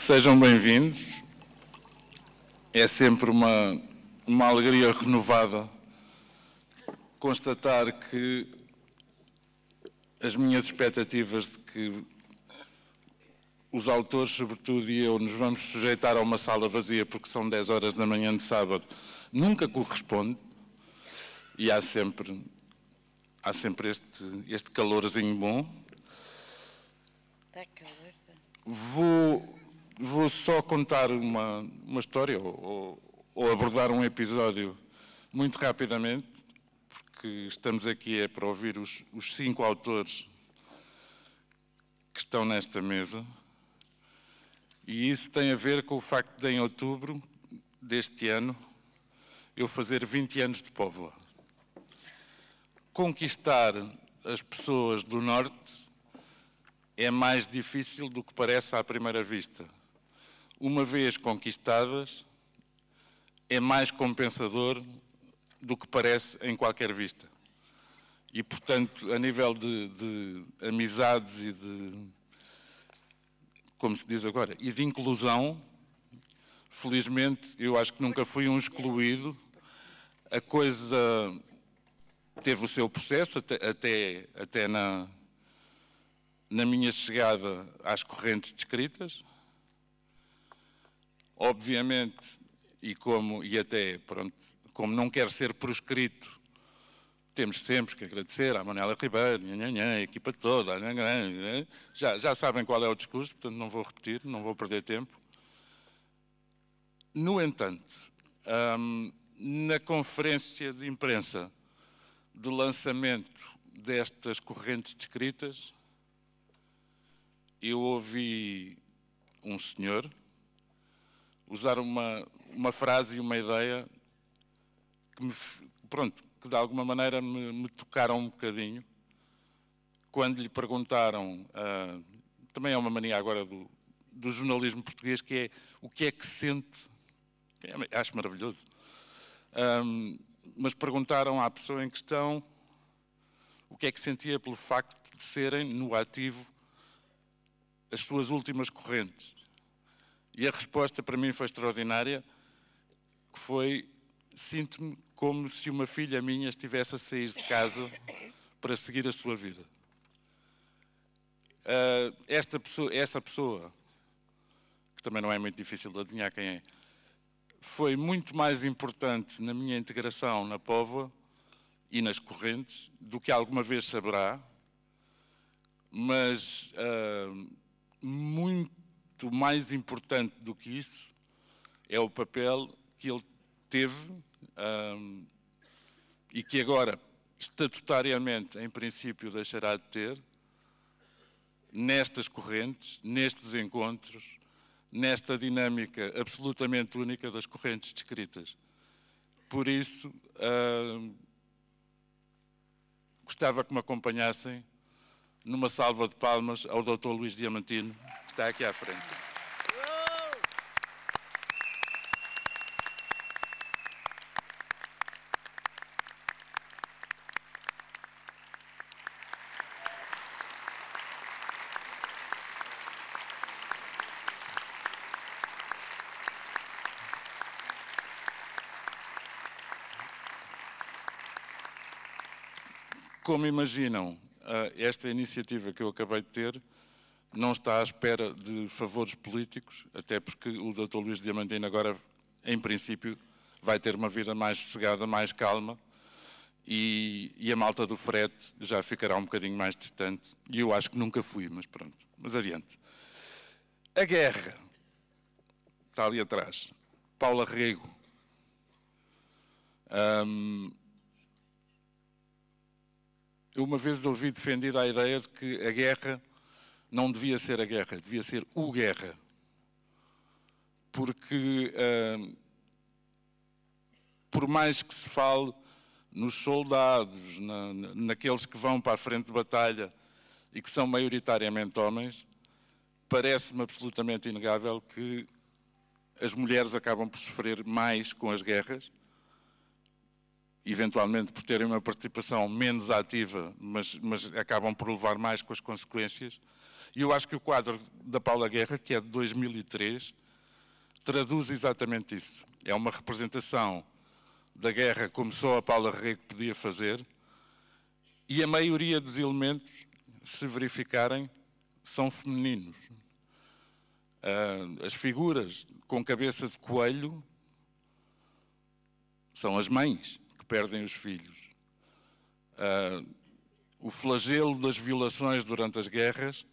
Sejam bem-vindos. É sempre uma alegria renovada constatar que as minhas expectativas de que os autores, sobretudo, e eu nos vamos sujeitar a uma sala vazia porque são 10 horas da manhã de sábado, nunca corresponde. E há sempre este calorzinho bom. Está calor, tá? Vou só contar uma história ou abordar um episódio muito rapidamente, porque estamos aqui para ouvir os 5 autores que estão nesta mesa. E isso tem a ver com o facto de, em outubro deste ano, eu fazer 20 anos de Póvoa. Conquistar as pessoas do Norte é mais difícil do que parece à primeira vista. Uma vez conquistadas, é mais compensador do que parece em qualquer vista. E, portanto, a nível de amizades e de, como se diz agora, e de inclusão, felizmente, eu acho que nunca fui um excluído. A coisa teve o seu processo, até na minha chegada às correntes descritas. Obviamente, como não quero ser proscrito, temos sempre que agradecer à Manuela Ribeiro, a equipa toda, já sabem qual é o discurso, portanto não vou repetir, não vou perder tempo. No entanto, na conferência de imprensa de lançamento destas correntes descritas, eu ouvi um senhor usar uma frase e uma ideia que de alguma maneira me tocaram um bocadinho, quando lhe perguntaram, também é uma mania agora do jornalismo português, que é o que é que sente, acho maravilhoso, mas perguntaram à pessoa em questão o que é que sentia pelo facto de serem, no ativo, as suas últimas correntes. E a resposta para mim foi extraordinária, que foi: sinto-me como se uma filha minha estivesse a sair de casa para seguir a sua vida. Essa pessoa, que também não é muito difícil de adivinhar quem é, foi muito mais importante na minha integração na Póvoa e nas correntes do que alguma vez saberá, mas muito mais importante do que isso é o papel que ele teve e que agora, estatutariamente, em princípio, deixará de ter nestas correntes, nestes encontros, nesta dinâmica absolutamente única das correntes descritas. Por isso, gostava que me acompanhassem numa salva de palmas ao Dr. Luís Diamantino, que está aqui à frente. Como imaginam, esta iniciativa que eu acabei de ter não está à espera de favores políticos, até porque o Dr. Luís Diamantino agora, em princípio, vai ter uma vida mais sossegada, mais calma, e a malta do frete já ficará um bocadinho mais distante. E eu acho que nunca fui, mas pronto. Mas adiante. A guerra. Está ali atrás. Paula Rego. Eu uma vez ouvi defendida a ideia de que a guerra não devia ser a guerra, devia ser o guerra. Porque, por mais que se fale nos soldados, naqueles que vão para a frente de batalha e que são maioritariamente homens, parece-me absolutamente inegável que as mulheres acabam por sofrer mais com as guerras, eventualmente por terem uma participação menos ativa, mas acabam por levar mais com as consequências. E eu acho que o quadro da Paula Guerra, que é de 2003, traduz exatamente isso. É uma representação da guerra como só a Paula Rego podia fazer, e a maioria dos elementos, se verificarem, são femininos. As figuras com cabeça de coelho são as mães que perdem os filhos. O flagelo das violações durante as guerras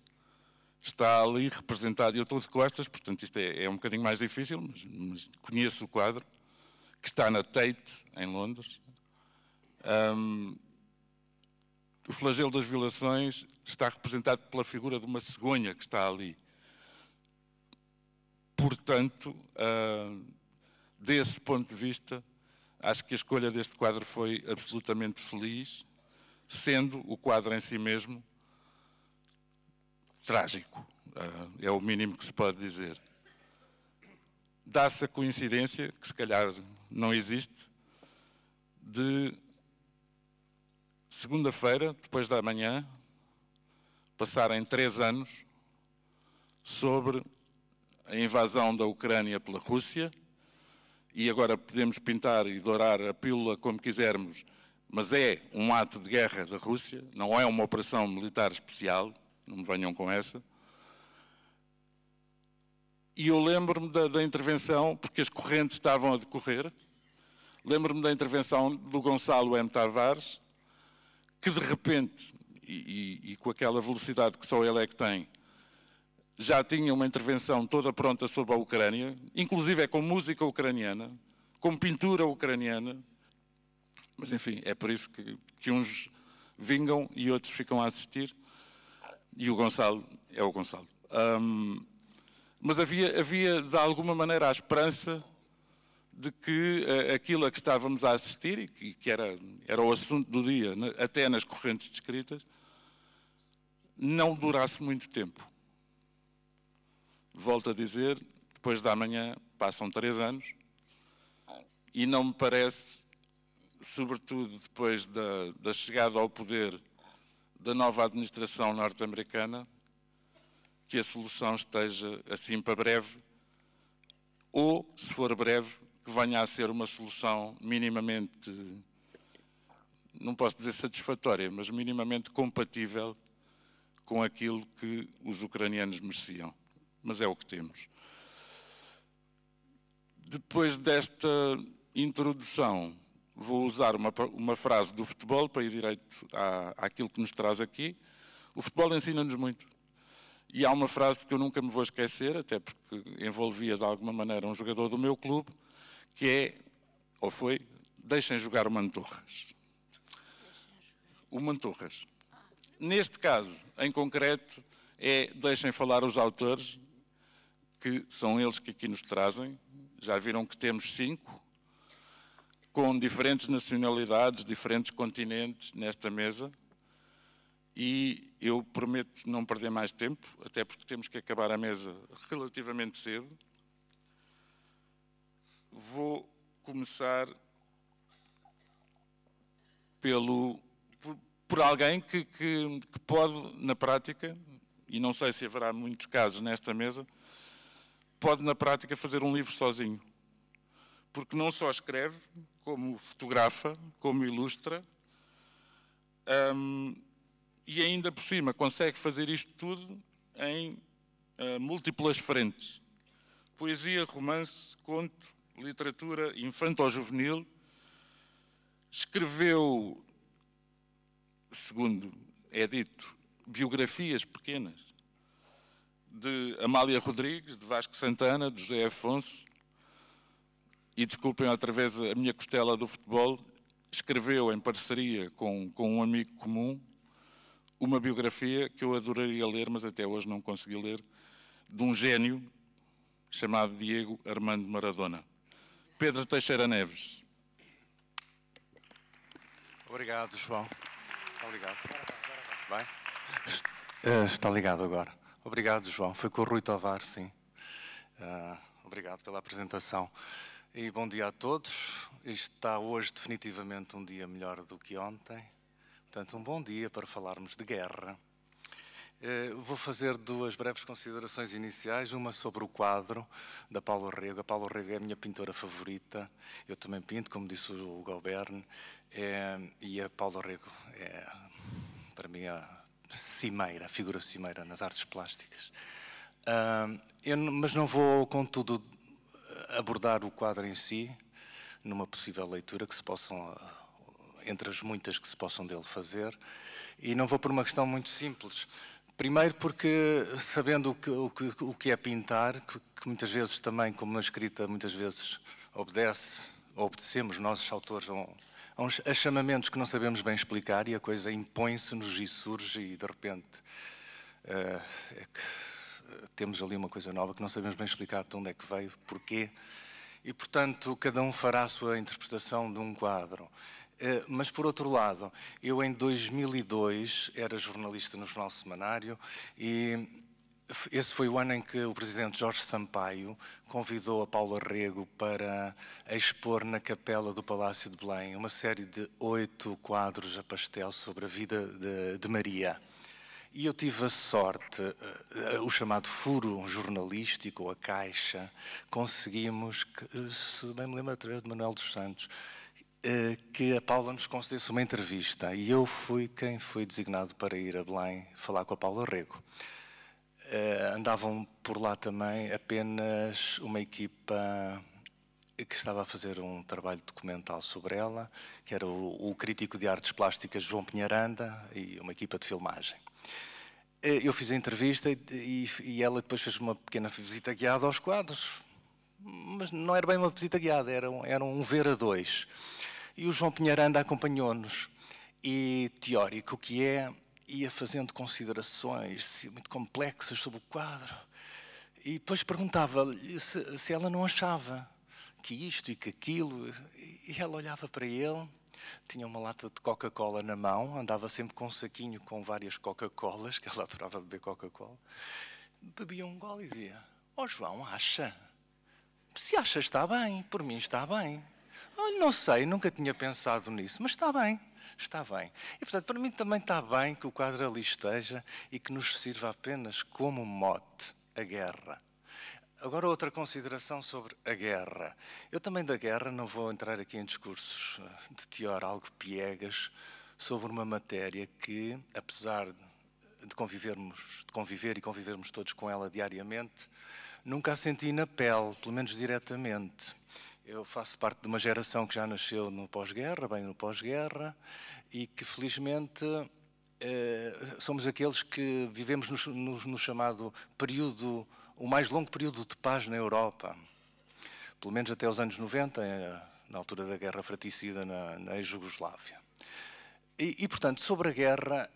está ali representado. Eu estou de costas, portanto isto é um bocadinho mais difícil, mas conheço o quadro, que está na Tate, em Londres. O flagelo das violações está representado pela figura de uma cegonha que está ali. Portanto, desse ponto de vista, acho que a escolha deste quadro foi absolutamente feliz, sendo o quadro em si mesmo trágico. É o mínimo que se pode dizer. Dá-se a coincidência, que se calhar não existe, de segunda-feira, depois da manhã, passarem 3 anos sobre a invasão da Ucrânia pela Rússia, e agora podemos pintar e dourar a pílula como quisermos, mas é um ato de guerra da Rússia, não é uma operação militar especial, não me venham com essa. E eu lembro-me da intervenção, porque as correntes estavam a decorrer, lembro-me da intervenção do Gonçalo M. Tavares, que de repente, e com aquela velocidade que só ele é que tem, já tinha uma intervenção toda pronta sobre a Ucrânia, inclusive com música ucraniana, com pintura ucraniana, mas enfim, é por isso que uns vingam e outros ficam a assistir, e o Gonçalo é o Gonçalo. Mas havia de alguma maneira a esperança de que aquilo a que estávamos a assistir, e que era o assunto do dia, até nas correntes descritas, não durasse muito tempo. Volto a dizer, depois da manhã passam 3 anos, e não me parece, sobretudo depois da chegada ao poder da nova administração norte-americana, que a solução esteja assim para breve, ou, se for breve, que venha a ser uma solução minimamente, não posso dizer satisfatória, mas minimamente compatível com aquilo que os ucranianos mereciam. Mas é o que temos. Depois desta introdução, vou usar uma frase do futebol para ir direito àquilo que nos traz aqui. O futebol ensina-nos muito. E há uma frase que eu nunca me vou esquecer, até porque envolvia de alguma maneira um jogador do meu clube, que é, ou foi, deixem jogar o Mantorras. O Mantorras. Neste caso, em concreto, deixem falar os autores, que são eles que aqui nos trazem. Já viram que temos 5, com diferentes nacionalidades, diferentes continentes nesta mesa. E eu prometo não perder mais tempo, até porque temos que acabar a mesa relativamente cedo. Vou começar por alguém que pode, na prática, e não sei se haverá muitos casos nesta mesa, pode, na prática, fazer um livro sozinho. Porque não só escreve, como fotografa, como ilustra, e ainda por cima consegue fazer isto tudo em múltiplas frentes. Poesia, romance, conto, literatura infanto-juvenil. Escreveu, segundo é dito, biografias pequenas de Amália Rodrigues, de Vasco Santana, de José Afonso, e desculpem outra vez a minha costela do futebol, escreveu em parceria com um amigo comum uma biografia que eu adoraria ler, mas até hoje não consegui ler, de um gênio chamado Diego Armando Maradona. Pedro Teixeira Neves. Obrigado, João. Está ligado? Vai? Está ligado agora. Obrigado, João. Foi com o Rui Tovar, sim. Obrigado pela apresentação. E bom dia a todos. Isto está hoje definitivamente um dia melhor do que ontem. Portanto, um bom dia para falarmos de guerra. Vou fazer duas breves considerações iniciais, uma sobre o quadro da Paula Rego. A Paula Rego é a minha pintora favorita. Eu também pinto, como disse o Galberne, e a Paula Rego é, para mim, a figura cimeira nas artes plásticas. Mas não vou, contudo, abordar o quadro em si, numa possível leitura que se possam, entre as muitas que se possam dele fazer, e não vou por uma questão muito simples. Primeiro porque, sabendo o que é pintar, que muitas vezes também, como na escrita, muitas vezes obedecemos, nós, os autores, a uns chamamentos que não sabemos bem explicar e a coisa impõe-se-nos e surge e, de repente, temos ali uma coisa nova que não sabemos bem explicar de onde é que veio, porquê, e, portanto, cada um fará a sua interpretação de um quadro. Mas, por outro lado, eu em 2002 era jornalista no Jornal Semanário e esse foi o ano em que o presidente Jorge Sampaio convidou a Paula Rego para expor na capela do Palácio de Belém uma série de 8 quadros a pastel sobre a vida de Maria. E eu tive a sorte, o chamado furo jornalístico, ou a caixa, conseguimos, se bem me lembro, através de Manuel dos Santos, que a Paula nos concedesse uma entrevista. E eu fui quem foi designado para ir a Belém falar com a Paula Rego. Andavam por lá também apenas uma equipa que estava a fazer um trabalho documental sobre ela, que era o crítico de artes plásticas João Pinharanda e uma equipa de filmagem. Eu fiz a entrevista e ela depois fez uma pequena visita guiada aos quadros, mas não era bem uma visita guiada, era um ver a dois. E o João Pinharanda acompanhou-nos e, teórico que é, ia fazendo considerações muito complexas sobre o quadro e depois perguntava-lhe se ela não achava que isto e que aquilo, e ela olhava para ele, tinha uma lata de Coca-Cola na mão, andava sempre com um saquinho com várias Coca-Colas, que ela adorava beber Coca-Cola, bebia um gole e dizia: "Ó João, acha? Se acha está bem, por mim está bem. Olha, não sei, nunca tinha pensado nisso, mas está bem, está bem." E, portanto, para mim também está bem que o quadro ali esteja e que nos sirva apenas como mote a guerra. Agora, outra consideração sobre a guerra. Eu também da guerra não vou entrar aqui em discursos de teor algo piegas sobre uma matéria que, apesar de conviver e convivermos todos com ela diariamente, nunca a senti na pele, pelo menos diretamente. Eu faço parte de uma geração que já nasceu no pós-guerra, bem no pós-guerra, e que felizmente somos aqueles que vivemos no chamado período, o mais longo período de paz na Europa, pelo menos até os anos 90, na altura da guerra fratricida na ex-Jugoslávia. E, portanto, sobre a guerra,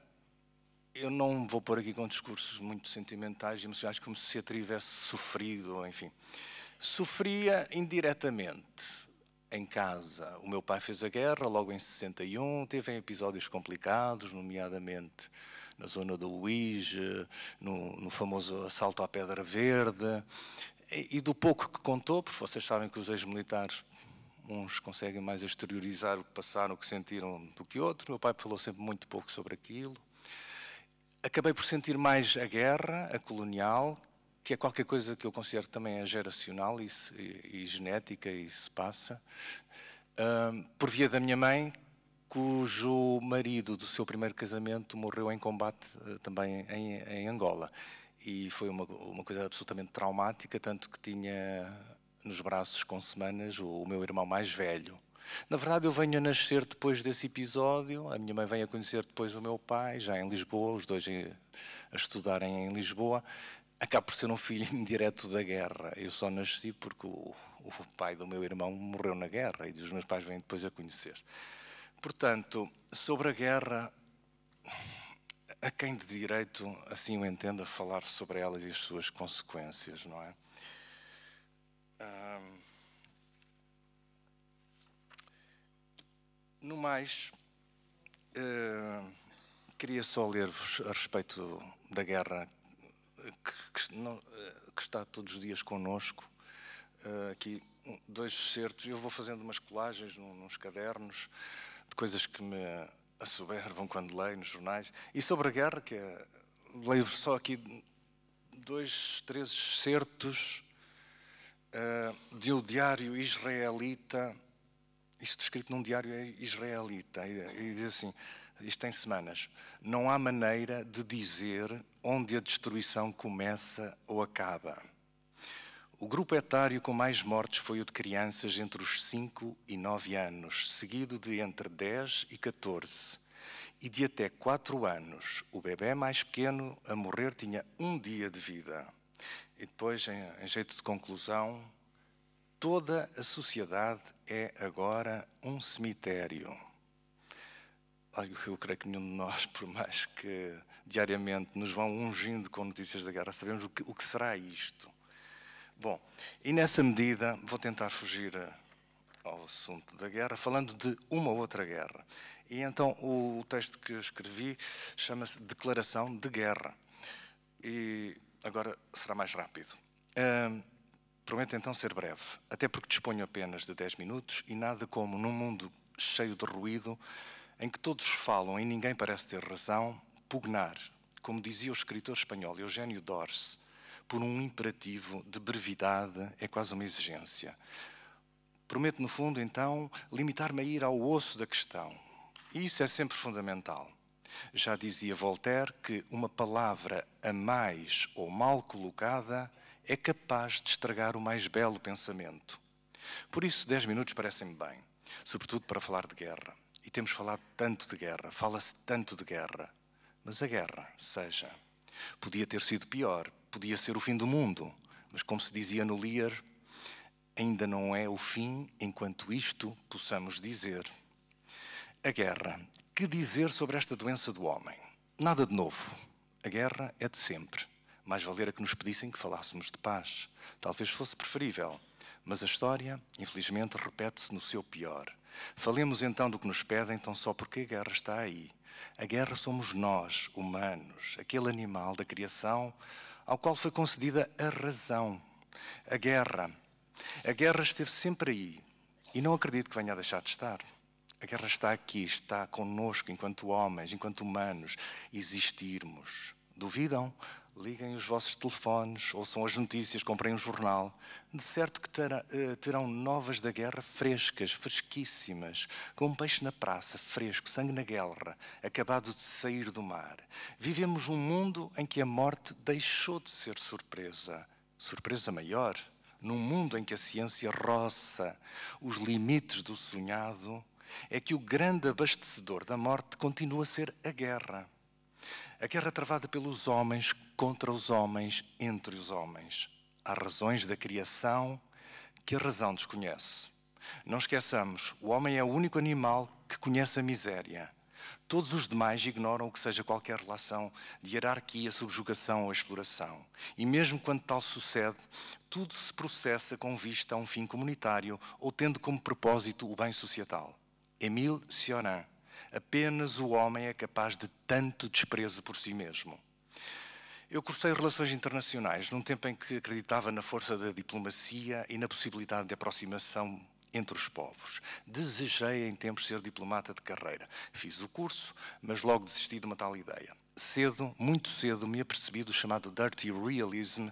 eu não vou pôr aqui com discursos muito sentimentais e emocionais, como se a tivesse sofrido, enfim. Sofria indiretamente em casa. O meu pai fez a guerra logo em 61, teve episódios complicados, nomeadamente na zona do Uíge, no famoso assalto à Pedra Verde, e do pouco que contou, porque vocês sabem que os ex-militares, uns conseguem mais exteriorizar o que passaram, o que sentiram do que outros. Meu pai falou sempre muito pouco sobre aquilo. Acabei por sentir mais a guerra, a colonial, que é qualquer coisa que eu considero também é geracional e genética, e se passa, por via da minha mãe, cujo marido do seu primeiro casamento morreu em combate também em Angola. E foi uma coisa absolutamente traumática, tanto que tinha nos braços com semanas o meu irmão mais velho. Na verdade, eu venho a nascer depois desse episódio, a minha mãe vem a conhecer depois o meu pai, já em Lisboa, os dois a estudarem em Lisboa. Acaba por ser um filho indireto da guerra. Eu só nasci porque o pai do meu irmão morreu na guerra e os meus pais vêm depois a conhecer. Portanto, sobre a guerra, a quem de direito assim o entenda falar sobre elas e as suas consequências, não é? No mais, queria só ler-vos a respeito da guerra que está todos os dias connosco, aqui dois excertos. Eu vou fazendo umas colagens nos cadernos de coisas que me assoberbam quando leio nos jornais. E sobre a guerra, leio só aqui 2, 3 excertos de um diário israelita. Isto escrito num diário israelita. E diz assim, isto tem semanas. Não há maneira de dizer onde a destruição começa ou acaba. O grupo etário com mais mortes foi o de crianças entre os 5 e 9 anos, seguido de entre 10 e 14. E de até 4 anos, o bebê mais pequeno a morrer tinha 1 dia de vida. E depois, em jeito de conclusão, toda a sociedade é agora um cemitério. Eu creio que nenhum de nós, por mais que diariamente nos vão ungindo com notícias da guerra, sabemos o que será isto. Bom, e nessa medida vou tentar fugir ao assunto da guerra, falando de uma outra guerra. E então o texto que escrevi chama-se Declaração de Guerra. E agora será mais rápido. Prometo então ser breve, até porque disponho apenas de 10 minutos e nada como num mundo cheio de ruído, em que todos falam e ninguém parece ter razão, pugnar, como dizia o escritor espanhol Eugênio d'Ors, por um imperativo de brevidade é quase uma exigência. Prometo, no fundo, então, limitar-me a ir ao osso da questão. E isso é sempre fundamental. Já dizia Voltaire que uma palavra a mais ou mal colocada é capaz de estragar o mais belo pensamento. Por isso, 10 minutos parecem-me bem, sobretudo para falar de guerra. E temos falado tanto de guerra, fala-se tanto de guerra. Mas a guerra, seja, podia ter sido pior, podia ser o fim do mundo, mas como se dizia no Lear, ainda não é o fim enquanto isto possamos dizer. A guerra. Que dizer sobre esta doença do homem? Nada de novo. A guerra é de sempre. Mais valera que nos pedissem que falássemos de paz. Talvez fosse preferível. Mas a história, infelizmente, repete-se no seu pior. Falemos então do que nos pedem, tão só porque a guerra está aí. A guerra somos nós, humanos, aquele animal da criação ao qual foi concedida a razão. A guerra esteve sempre aí e não acredito que venha a deixar de estar. A guerra está aqui, está connosco enquanto homens, enquanto humanos, existirmos. Duvidam? Liguem os vossos telefones, ouçam as notícias, comprem um jornal. De certo que terão novas da guerra frescas, fresquíssimas, como um peixe na praça, fresco, sangue na guerra, acabado de sair do mar. Vivemos um mundo em que a morte deixou de ser surpresa. Surpresa maior, num mundo em que a ciência roça os limites do sonhado, é que o grande abastecedor da morte continua a ser a guerra. A guerra travada pelos homens contra os homens, entre os homens. Há razões da criação que a razão desconhece. Não esqueçamos, o homem é o único animal que conhece a miséria. Todos os demais ignoram o que seja qualquer relação de hierarquia, subjugação ou exploração. E mesmo quando tal sucede, tudo se processa com vista a um fim comunitário ou tendo como propósito o bem societal. Émile Cioran. Apenas o homem é capaz de tanto desprezo por si mesmo. Eu cursei Relações Internacionais num tempo em que acreditava na força da diplomacia e na possibilidade de aproximação entre os povos. Desejei em tempos ser diplomata de carreira. Fiz o curso, mas logo desisti de uma tal ideia. Cedo, muito cedo, me apercebi do chamado dirty realism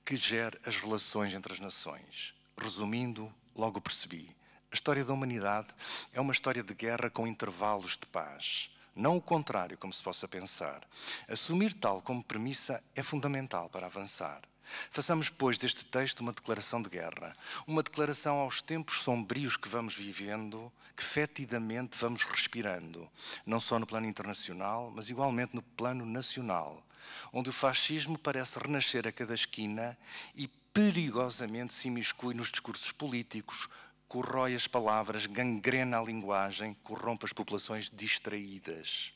que gera as relações entre as nações. Resumindo, logo percebi. A história da humanidade é uma história de guerra com intervalos de paz. Não o contrário, como se possa pensar. Assumir tal como premissa é fundamental para avançar. Façamos, pois, deste texto uma declaração de guerra. Uma declaração aos tempos sombrios que vamos vivendo, que fetidamente vamos respirando. Não só no plano internacional, mas igualmente no plano nacional. Onde o fascismo parece renascer a cada esquina e perigosamente se imiscui nos discursos políticos, corrói as palavras, gangrena a linguagem, corrompe as populações distraídas.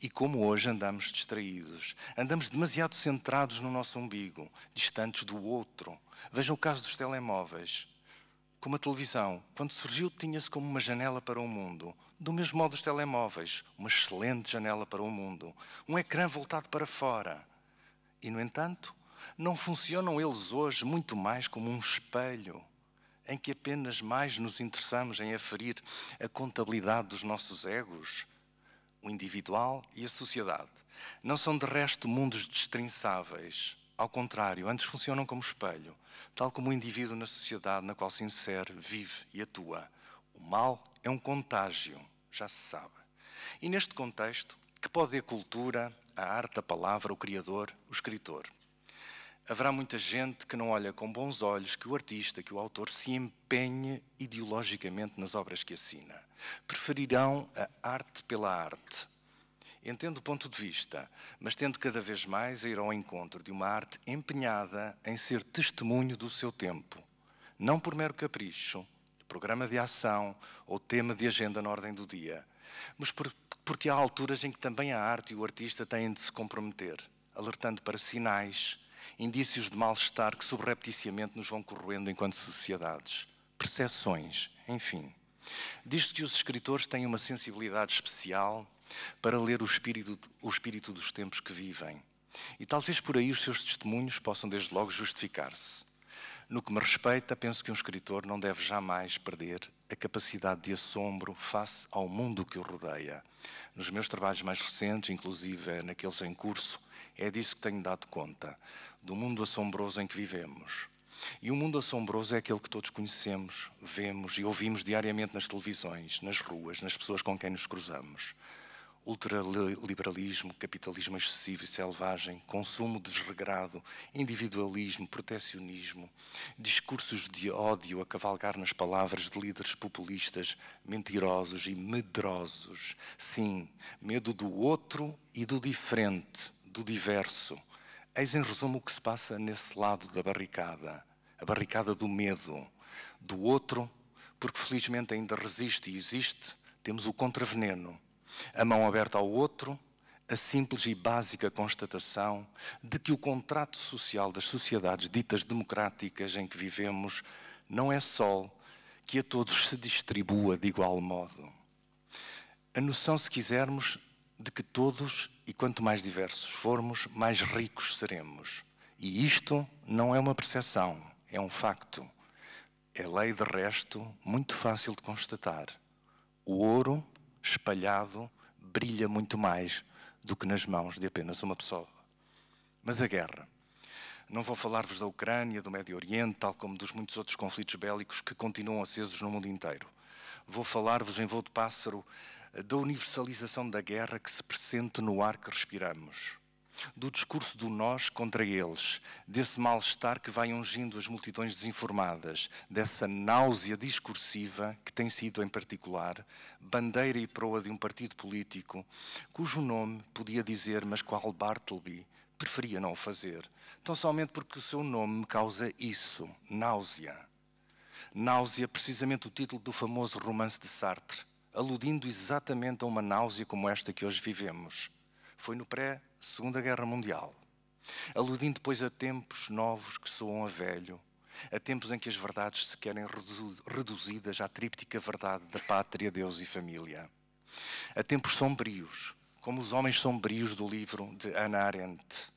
E como hoje andamos distraídos, andamos demasiado centrados no nosso umbigo, distantes do outro. Vejam o caso dos telemóveis. Como a televisão, quando surgiu, tinha-se como uma janela para o mundo. Do mesmo modo os telemóveis, uma excelente janela para o mundo. Um ecrã voltado para fora. E, no entanto, não funcionam eles hoje muito mais como um espelho. em que apenas mais nos interessamos em aferir a contabilidade dos nossos egos? O individual e a sociedade não são de resto mundos destrinçáveis. Ao contrário, antes funcionam como espelho, tal como o indivíduo na sociedade na qual se insere, vive e atua. O mal é um contágio, já se sabe. E neste contexto, que pode a cultura, a arte, a palavra, o criador, o escritor? Haverá muita gente que não olha com bons olhos que o artista, que o autor se empenhe ideologicamente nas obras que assina. Preferirão a arte pela arte. Entendo o ponto de vista, mas tendo cada vez mais a ir ao encontro de uma arte empenhada em ser testemunho do seu tempo. Não por mero capricho, programa de ação ou tema de agenda na ordem do dia, mas porque há alturas em que também a arte e o artista têm de se comprometer, alertando para sinais, indícios de mal-estar que subrepticiamente nos vão corroendo enquanto sociedades, percepções, enfim. Diz-se que os escritores têm uma sensibilidade especial para ler o espírito dos tempos que vivem. E talvez por aí os seus testemunhos possam desde logo justificar-se. No que me respeita, penso que um escritor não deve jamais perder a capacidade de assombro face ao mundo que o rodeia. Nos meus trabalhos mais recentes, inclusive naqueles em curso, é disso que tenho dado conta, do mundo assombroso em que vivemos. E o mundo assombroso é aquele que todos conhecemos, vemos e ouvimos diariamente nas televisões, nas ruas, nas pessoas com quem nos cruzamos. Ultraliberalismo, capitalismo excessivo e selvagem, consumo desregrado, individualismo, protecionismo, discursos de ódio a cavalgar nas palavras de líderes populistas, mentirosos e medrosos. Sim, medo do outro e do diferente, do diverso. Eis em resumo o que se passa nesse lado da barricada, a barricada do medo, do outro, porque felizmente ainda resiste e existe, temos o contraveneno. A mão aberta ao outro, a simples e básica constatação de que o contrato social das sociedades ditas democráticas em que vivemos não é só que a todos se distribua de igual modo. A noção, se quisermos, de que todos, e quanto mais diversos formos, mais ricos seremos. E isto não é uma percepção, é um facto. É lei, de resto, muito fácil de constatar. O ouro espalhado brilha muito mais do que nas mãos de apenas uma pessoa. Mas a guerra. Não vou falar-vos da Ucrânia, do Médio Oriente, tal como dos muitos outros conflitos bélicos que continuam acesos no mundo inteiro. Vou falar-vos em voo de pássaro da universalização da guerra que se pressente no ar que respiramos. Do discurso do nós contra eles, desse mal-estar que vai ungindo as multidões desinformadas, dessa náusea discursiva que tem sido, em particular, bandeira e proa de um partido político, cujo nome podia dizer, mas qual Bartleby preferia não o fazer, tão somente porque o seu nome me causa isso, náusea. Náusea, precisamente o título do famoso romance de Sartre, aludindo exatamente a uma náusea como esta que hoje vivemos. Foi no pré-Segunda Guerra Mundial. Aludindo depois a tempos novos que soam a velho, a tempos em que as verdades se querem reduzidas à tríptica verdade da pátria, Deus e família. A tempos sombrios, como os homens sombrios do livro de Hannah Arendt,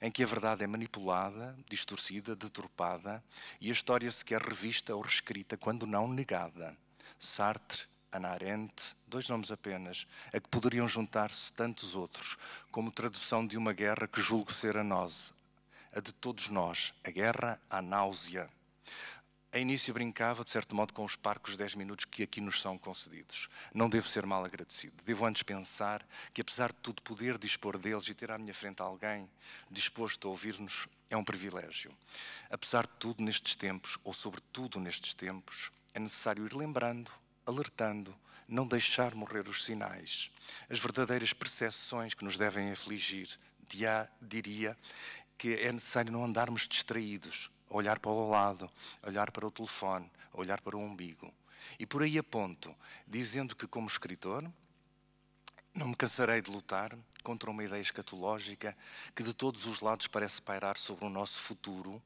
em que a verdade é manipulada, distorcida, deturpada e a história se quer revista ou reescrita, quando não negada. Sartre, Hannah Arendt, dois nomes apenas, a que poderiam juntar-se tantos outros, como tradução de uma guerra que julgo ser a de todos nós, a guerra à náusea. A início brincava, de certo modo, com os parcos 10 minutos que aqui nos são concedidos. Não devo ser mal agradecido. Devo antes pensar que, apesar de tudo poder dispor deles e ter à minha frente alguém disposto a ouvir-nos, é um privilégio. Apesar de tudo, nestes tempos, ou sobretudo nestes tempos, é necessário ir lembrando, alertando, não deixar morrer os sinais, as verdadeiras percepções que nos devem afligir. Diria que é necessário não andarmos distraídos, a olhar para o lado, a olhar para o telefone, a olhar para o umbigo. E por aí aponto, dizendo que, como escritor, não me cansarei de lutar contra uma ideia escatológica que de todos os lados parece pairar sobre o nosso futuro,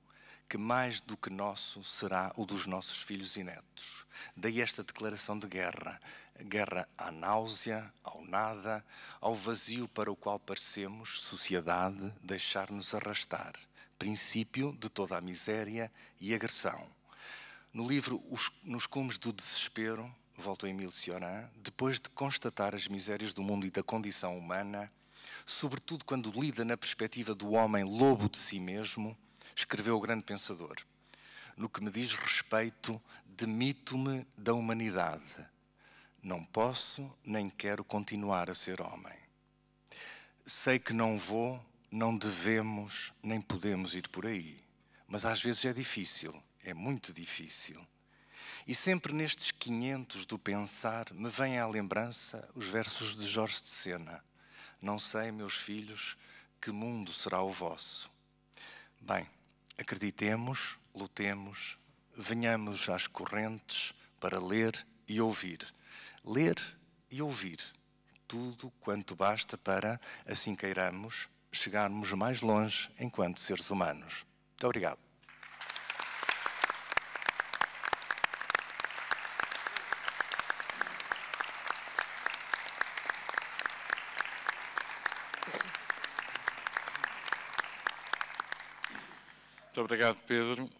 que mais do que nosso será o dos nossos filhos e netos. Daí esta declaração de guerra. Guerra à náusea, ao nada, ao vazio para o qual parecemos, sociedade, deixar-nos arrastar. Princípio de toda a miséria e agressão. No livro Nos Cumes do Desespero, volto a Émile Cioran, depois de constatar as misérias do mundo e da condição humana, sobretudo quando lida na perspectiva do homem lobo de si mesmo, escreveu o grande pensador: no que me diz respeito, demito-me da humanidade. Não posso nem quero continuar a ser homem. Sei que não vou, não devemos, nem podemos ir por aí. Mas às vezes é difícil, é muito difícil. E sempre nestes 500 do pensar me vêm à lembrança os versos de Jorge de Sena. Não sei, meus filhos, que mundo será o vosso. Bem, acreditemos, lutemos, venhamos às correntes para ler e ouvir. Ler e ouvir. Tudo quanto basta para, assim queiramos, chegarmos mais longe enquanto seres humanos. Muito obrigado. Muito obrigado, Pedro.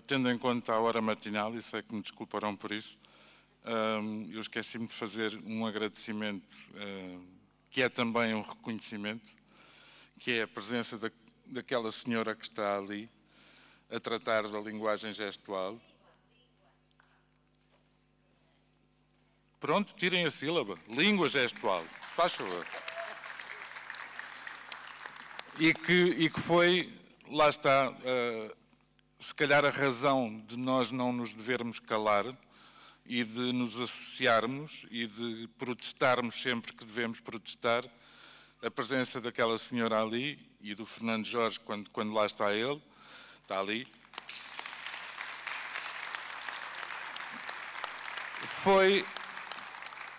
Tendo em conta a hora matinal, e sei que me desculparão por isso, eu esqueci-me de fazer um agradecimento, que é também um reconhecimento, que é a presença daquela senhora que está ali, a tratar da linguagem gestual. Pronto, tirem a sílaba. Língua gestual. Faz favor. E que foi, lá está, se calhar a razão de nós não nos devermos calar e de nos associarmos e de protestarmos sempre que devemos protestar, a presença daquela senhora ali e do Fernando Jorge, quando lá está ele, está ali,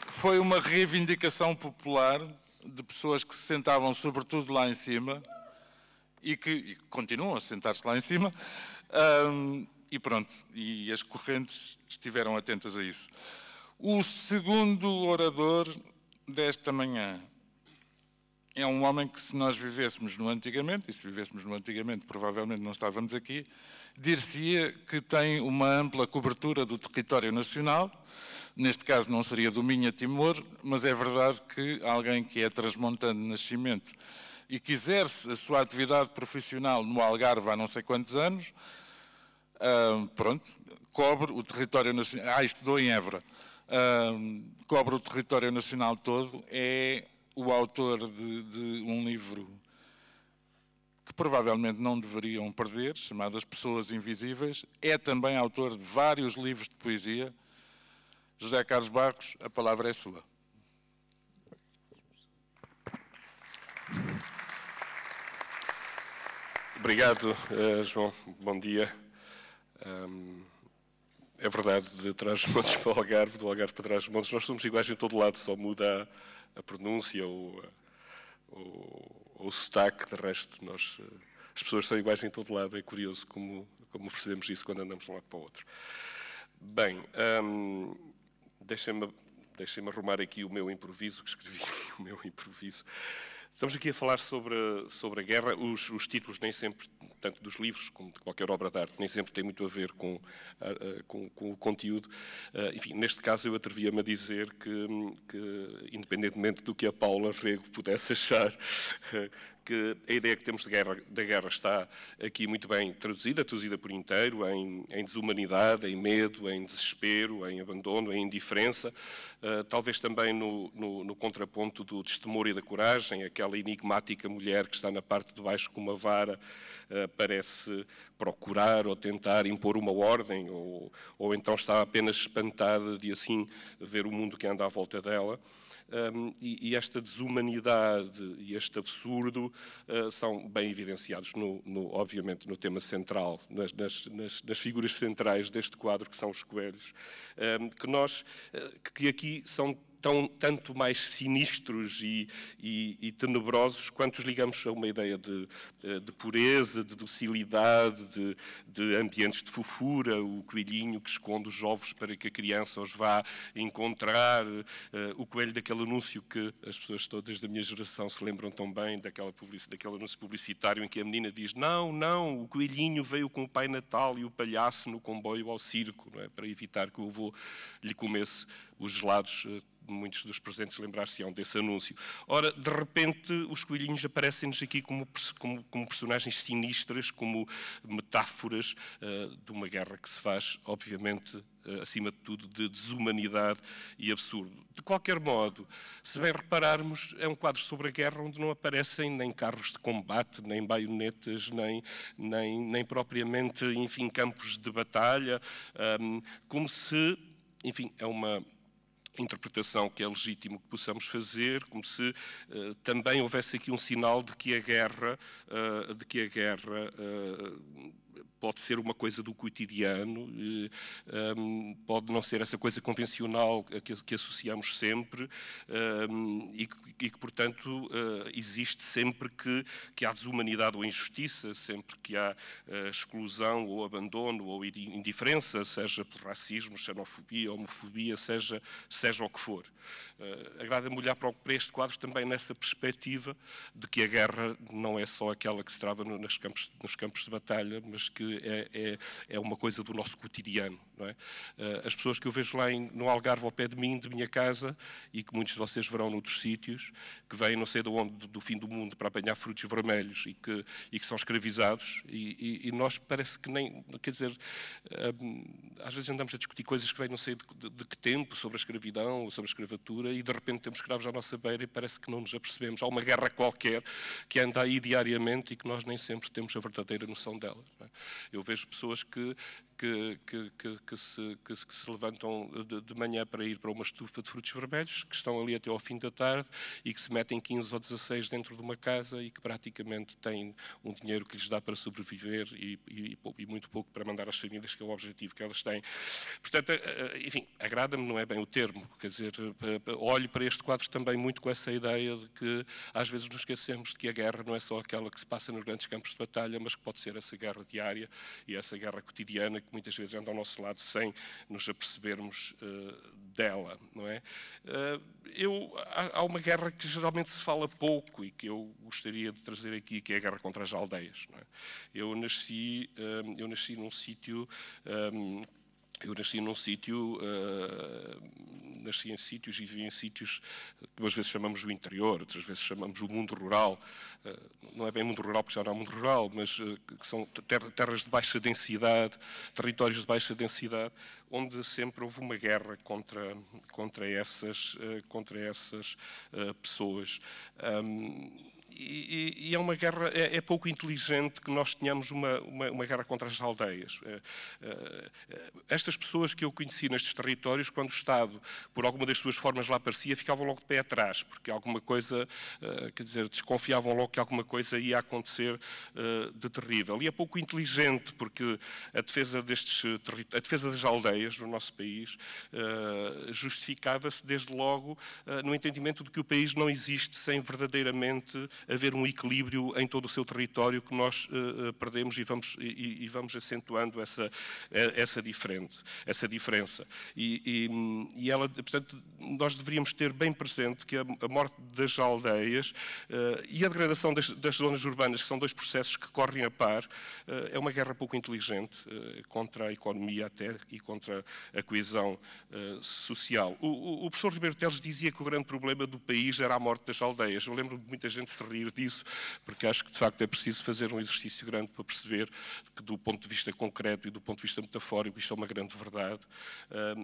foi uma reivindicação popular de pessoas que se sentavam sobretudo lá em cima e que continuam a sentar-se lá em cima, e pronto, e as correntes estiveram atentas a isso. O segundo orador desta manhã é um homem que, se nós vivêssemos no antigamente, e se vivêssemos no antigamente provavelmente não estávamos aqui, dir-se-ia que tem uma ampla cobertura do território nacional. Neste caso não seria do Minho-Timor, mas é verdade que alguém que é transmontano de nascimento e que exerce a sua atividade profissional no Algarve há não sei quantos anos, pronto, cobre o território nacional, estudou em Évora, cobre o território nacional todo, é o autor de um livro que provavelmente não deveriam perder, chamado As Pessoas Invisíveis, é também autor de vários livros de poesia. José Carlos Barros, a palavra é sua. Obrigado, João. Bom dia. É verdade, de Trás-os-Montes para o Algarve, do Algarve para Trás-os-Montes, nós somos iguais em todo lado, só muda a pronúncia ou o sotaque. De resto, as pessoas são iguais em todo lado. É curioso como percebemos isso quando andamos de um lado para o outro. Bem, deixem-me arrumar aqui o meu improviso, que escrevi o meu improviso. Estamos aqui a falar sobre a guerra. Os títulos nem sempre, tanto dos livros como de qualquer obra de arte, nem sempre têm muito a ver com o conteúdo. Enfim, neste caso eu atrevia-me a dizer que, independentemente do que a Paula Rego pudesse achar, que a ideia que temos da guerra está aqui muito bem traduzida por inteiro, em desumanidade, em medo, em desespero, em abandono, em indiferença, talvez também no contraponto do destemor e da coragem, aquela enigmática mulher que está na parte de baixo com uma vara, parece procurar ou tentar impor uma ordem, ou então está apenas espantada de assim ver o mundo que anda à volta dela. E esta desumanidade e este absurdo são bem evidenciados, obviamente, no tema central, nas figuras centrais deste quadro, que são os coelhos, que aqui são tanto mais sinistros e tenebrosos quanto os ligamos a uma ideia de pureza, de docilidade, de ambientes de fofura, o coelhinho que esconde os ovos para que a criança os vá encontrar, o coelho daquele anúncio que as pessoas todas da minha geração se lembram tão bem, daquele anúncio publicitário em que a menina diz: não, não, o coelhinho veio com o Pai Natal e o palhaço no comboio ao circo, não é? Para evitar que o avô lhe comesse os gelados. Muitos dos presentes lembrar-se-ão desse anúncio. Ora, de repente, os coelhinhos aparecem-nos aqui como personagens sinistras, como metáforas de uma guerra que se faz, obviamente, acima de tudo, de desumanidade e absurdo. De qualquer modo, se bem repararmos, é um quadro sobre a guerra onde não aparecem nem carros de combate, nem baionetas, nem propriamente, enfim, campos de batalha, como se, enfim, é uma interpretação que é legítimo que possamos fazer, como se também houvesse aqui um sinal de que a guerra pode ser uma coisa do cotidiano, pode não ser essa coisa convencional que associamos sempre e que, portanto, existe sempre que há desumanidade ou injustiça, sempre que há exclusão ou abandono ou indiferença, seja por racismo, xenofobia, homofobia, seja o que for. Agrada-me olhar para este quadro também nessa perspectiva de que a guerra não é só aquela que se trava nos campos de batalha, mas que é uma coisa do nosso cotidiano. Não é? As pessoas que eu vejo lá no Algarve, ao pé de mim, de minha casa, e que muitos de vocês verão noutros sítios, que vêm não sei de onde, do fim do mundo, para apanhar frutos vermelhos e que são escravizados, e nós parece que nem... Quer dizer, às vezes andamos a discutir coisas que vêm não sei de que tempo, sobre a escravidão, sobre a escravatura, e de repente temos escravos à nossa beira e parece que não nos apercebemos. Há uma guerra qualquer que anda aí diariamente e que nós nem sempre temos a verdadeira noção dela. Não é? Eu vejo pessoas que se levantam de manhã para ir para uma estufa de frutos vermelhos, que estão ali até ao fim da tarde e que se metem 15 ou 16 dentro de uma casa e que praticamente têm um dinheiro que lhes dá para sobreviver e muito pouco para mandar às famílias, que é o objetivo que elas têm. Portanto, enfim, agrada-me, não é bem o termo, quer dizer, olho para este quadro também muito com essa ideia de que às vezes nos esquecemos de que a guerra não é só aquela que se passa nos grandes campos de batalha, mas que pode ser essa guerra diária e essa guerra cotidiana que muitas vezes anda ao nosso lado sem nos apercebermos dela, não é? Há uma guerra que geralmente se fala pouco e que eu gostaria de trazer aqui, que é a guerra contra as aldeias. Não é? Eu nasci num sítio... nasci em sítios e vivi em sítios que umas vezes chamamos o interior, outras vezes chamamos o mundo rural. Não é bem mundo rural porque já não há mundo rural, mas que são terras de baixa densidade, territórios de baixa densidade, onde sempre houve uma guerra contra essas pessoas. E é uma guerra, é pouco inteligente que nós tenhamos uma guerra contra as aldeias. Estas pessoas que eu conheci nestes territórios, quando o Estado, por alguma das suas formas lá aparecia, ficavam logo de pé atrás, porque alguma coisa, quer dizer, desconfiavam logo que alguma coisa ia acontecer de terrível. E é pouco inteligente, porque a defesa das aldeias no nosso país justificava-se desde logo no entendimento de que o país não existe sem verdadeiramente haver um equilíbrio em todo o seu território que nós perdemos e vamos acentuando essa diferença. E ela, portanto, nós deveríamos ter bem presente que a morte das aldeias e a degradação das zonas urbanas, que são dois processos que correm a par, é uma guerra pouco inteligente contra a economia até e contra a coesão social. O professor Ribeiro Teles dizia que o grande problema do país era a morte das aldeias. Eu lembro de muita gente se rir disso, porque acho que, de facto, é preciso fazer um exercício grande para perceber que, do ponto de vista concreto e do ponto de vista metafórico, isto é uma grande verdade,